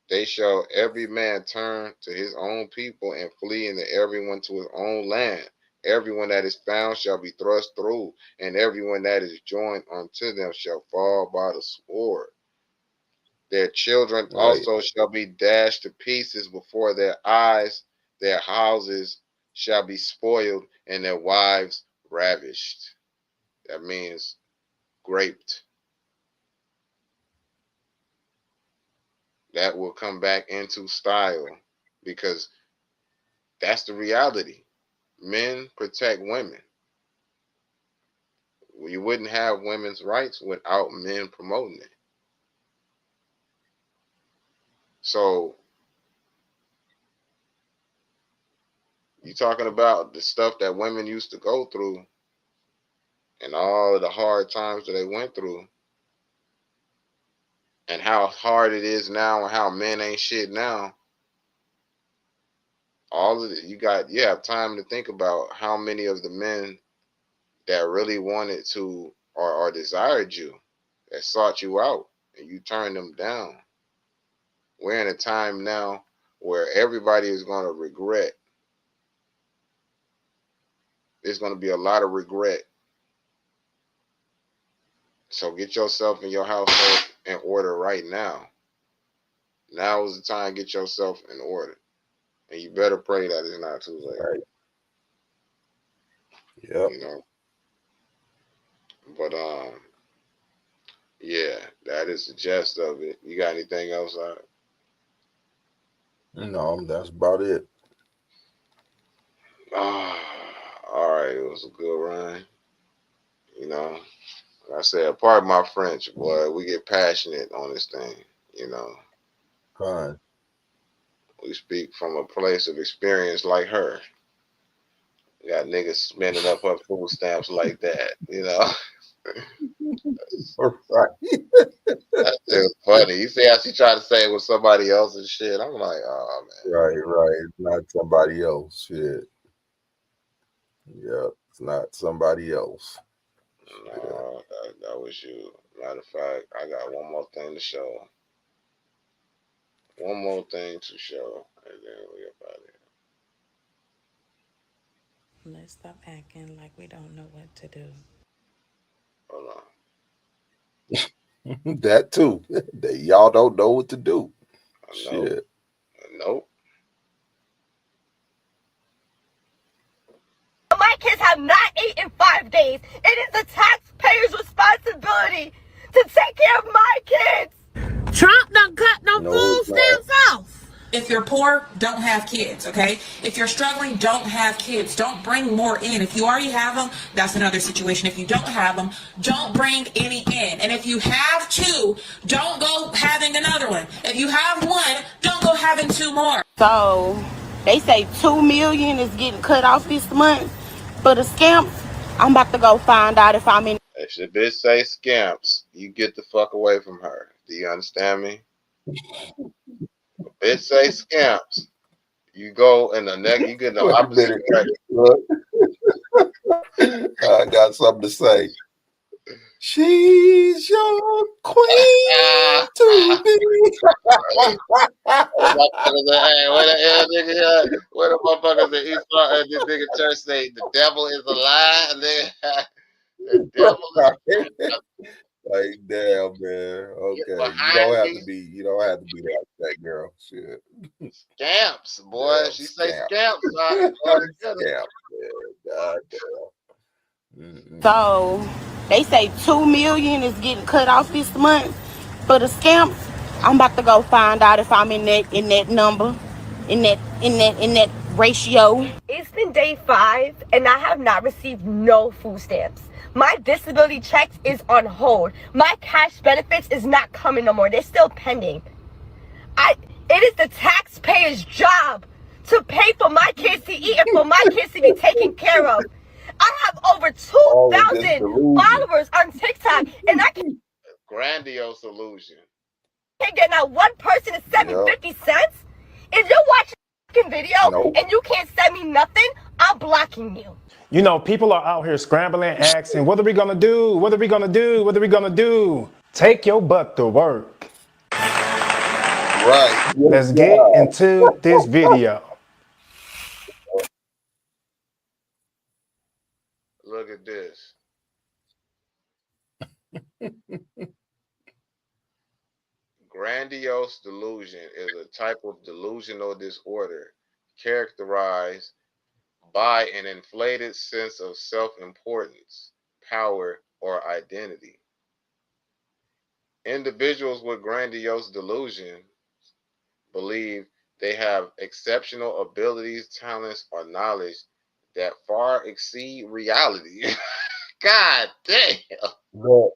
[SPEAKER 1] they shall every man turn to his own people and flee into everyone to his own land. Everyone that is found shall be thrust through, and everyone that is joined unto them shall fall by the sword. Their children also shall be dashed to pieces before their eyes. Their houses shall be spoiled, and their wives ravished. That means graped. That will come back into style because that's the reality. Men protect women. You wouldn't have women's rights without men promoting it. So you're talking about the stuff that women used to go through and all of the hard times that they went through and how hard it is now and how men ain't shit now. All of it, you have time to think about how many of the men that really wanted to or desired you, that sought you out, and you turned them down. We're in a time now where everybody is going to regret. There's going to be a lot of regret. So get yourself and your household in order right now. Now is the time to get yourself in order. And you better pray that it's not too late.
[SPEAKER 2] Right. Yep.
[SPEAKER 1] You know. But yeah, that is the gist of it. You got anything else on it?
[SPEAKER 2] No, that's about it.
[SPEAKER 1] All right, it was a good run. You know, like I said, pardon my French, boy. We get passionate on this thing. You know.
[SPEAKER 2] Fine.
[SPEAKER 1] We speak from a place of experience like her. We got niggas spending up her food stamps like that, you know.
[SPEAKER 2] Right.
[SPEAKER 1] That's just funny. You see how she tried to say it was somebody else's shit. I'm like, oh man.
[SPEAKER 2] Right. It's not somebody else. Shit. Yep. It's not somebody else.
[SPEAKER 1] No, that was you. Matter of fact, I got one more thing to show. One more thing to show, and then we up out of here.
[SPEAKER 11] Let's stop acting like we don't know what to do.
[SPEAKER 1] Hold
[SPEAKER 2] on. That too. Y'all don't know what to do. Shit.
[SPEAKER 1] Nope.
[SPEAKER 12] My kids have not eaten 5 days. It is the taxpayer's responsibility to take care of my kids.
[SPEAKER 13] Trump done cut no food stamps off.
[SPEAKER 14] If you're poor, don't have kids, okay? If you're struggling, don't have kids. Don't bring more in. If you already have them, that's another situation. If you don't have them, don't bring any in. And if you have two, don't go having another one. If you have one, don't go having two more.
[SPEAKER 12] So they say 2 million is getting cut off this month for the scamps. I'm about to go find out if I'm in.
[SPEAKER 1] If the bitch say scamps, you get the fuck away from her. Do you understand me? If bitch say scamps, you go in the next. You get in the
[SPEAKER 2] Wait a
[SPEAKER 1] opposite
[SPEAKER 2] minute.
[SPEAKER 1] direction.
[SPEAKER 2] Look, I got something to say. She's your queen to be.
[SPEAKER 1] Hey, where the hell nigga? Where the motherfuckers in East Florida? This nigga church say the devil is a lie. The devil is
[SPEAKER 2] Like, damn, man. Okay, you
[SPEAKER 1] behind
[SPEAKER 2] don't have
[SPEAKER 1] me.
[SPEAKER 2] to be. You don't have to be that girl. Shit.
[SPEAKER 1] Scamps, boy.
[SPEAKER 2] Damn,
[SPEAKER 1] She say
[SPEAKER 2] scamp.
[SPEAKER 1] scamps.
[SPEAKER 2] Scamp. Yeah, God damn.
[SPEAKER 12] So they say 2 million is getting cut off this month for the scamps. I'm about to go find out if I'm in that number, in that ratio. It's been day 5 and I have not received no food stamps. My disability checks is on hold. My cash benefits is not coming no more. They're still pending. It is the taxpayer's job to pay for my kids to eat and for my kids to be taken care of. I have over 2,000 followers on TikTok, and I can't
[SPEAKER 1] Grandiose illusion.
[SPEAKER 12] get not one person to send me 50 cents. If you're watching a video and you can't send me nothing, I'm blocking you.
[SPEAKER 15] You know, people are out here scrambling, asking, what are we gonna do? What are we gonna do? What are we gonna do? Take your butt to work.
[SPEAKER 2] Right.
[SPEAKER 15] Let's get into this video.
[SPEAKER 1] Look at this. Grandiose delusion is a type of delusional disorder characterized by an inflated sense of self-importance, power, or identity. Individuals with grandiose delusion believe they have exceptional abilities, talents, or knowledge that far exceed reality. God damn.
[SPEAKER 2] But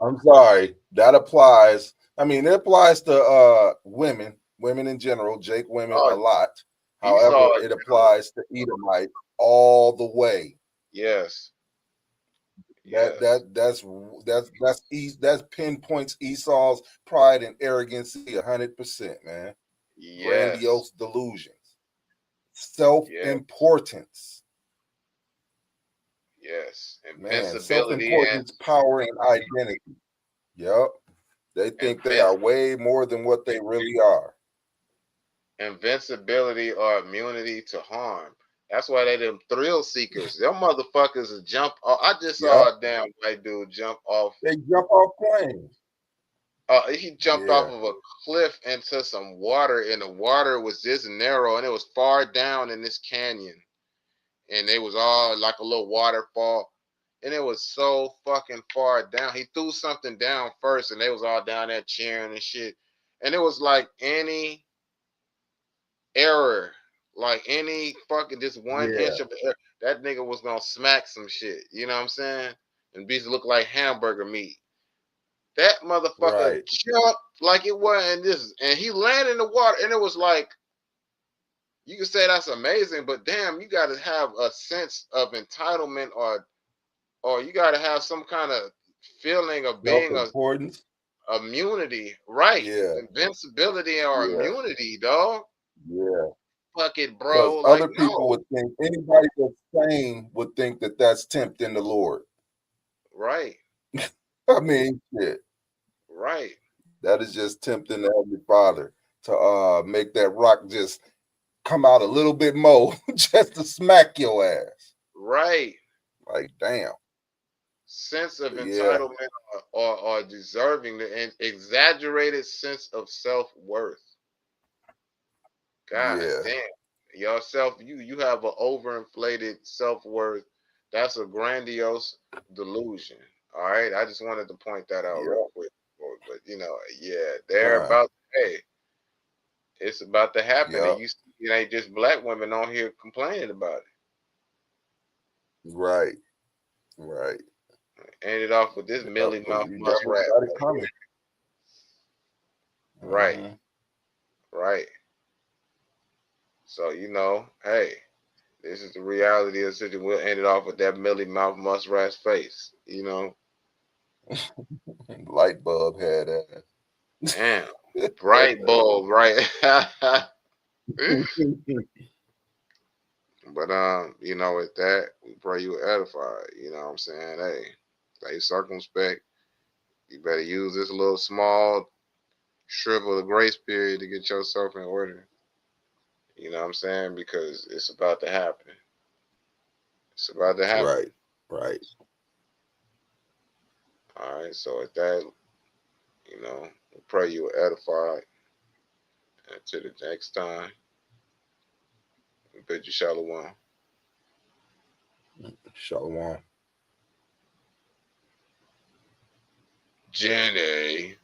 [SPEAKER 2] I'm sorry. That applies. I mean, it applies to women in general, Jake women a lot. However, it applies to Edomite all the way.
[SPEAKER 1] Yes.
[SPEAKER 2] That pinpoints Esau's pride and arrogance 100%, man.
[SPEAKER 1] Yes.
[SPEAKER 2] Grandiose delusions, self-importance.
[SPEAKER 1] Yes.
[SPEAKER 2] Man, self-importance, power, and identity. Yep. They think they are way more than what they really are.
[SPEAKER 1] Invincibility or immunity to harm. That's why they them thrill seekers. Them motherfuckers will jump off. I just saw a damn white dude jump off.
[SPEAKER 2] They jump off planes.
[SPEAKER 1] He jumped off of a cliff into some water, and the water was this narrow, and it was far down in this canyon. And it was all like a little waterfall. And it was so fucking far down. He threw something down first, and they was all down there cheering and shit. And it was like any error, like any fucking just 1 inch of error, that nigga was gonna smack some shit. You know what I'm saying? And beats look like hamburger meat. That motherfucker jumped like it wasn't this, and he landed in the water, and it was like, you can say that's amazing, but damn, you got to have a sense of entitlement, or you got to have some kind of feeling of being immunity, right? Invincibility or immunity, dog.
[SPEAKER 2] Yeah.
[SPEAKER 1] Fuck it, bro.
[SPEAKER 2] Like, other people would think, anybody that's sane would think that that's tempting the Lord.
[SPEAKER 1] Right.
[SPEAKER 2] I mean, shit.
[SPEAKER 1] Right.
[SPEAKER 2] That is just tempting the Heavenly Father to make that rock just come out a little bit more just to smack your ass.
[SPEAKER 1] Right.
[SPEAKER 2] Like, damn.
[SPEAKER 1] Sense of entitlement or deserving, an exaggerated sense of self-worth. God damn. Yourself, you have an overinflated self-worth. That's a grandiose delusion. All right. I just wanted to point that out real quick. But you know, they're about, hey, it's about to happen. And you see, it ain't just black women on here complaining about it.
[SPEAKER 2] Right. Right.
[SPEAKER 1] Ended off with this Millie Mouth Muskrat. Right. Right. So, you know, hey, this is the reality of the situation. We'll end it off with that Millie Mouth Muskrat's face. You know,
[SPEAKER 2] Light bulb had ass.
[SPEAKER 1] Damn. Bright bulb, right? But you know, with that, we pray you edified. You know what I'm saying? Hey, stay circumspect. You better use this little small shrivel of grace period to get yourself in order. You know what I'm saying? Because it's about to happen. It's about to happen.
[SPEAKER 2] Right, right.
[SPEAKER 1] All right. So with that, you know, we pray you were edified. Until the next time, we bid you shalom.
[SPEAKER 2] Shalom.
[SPEAKER 1] Jenny.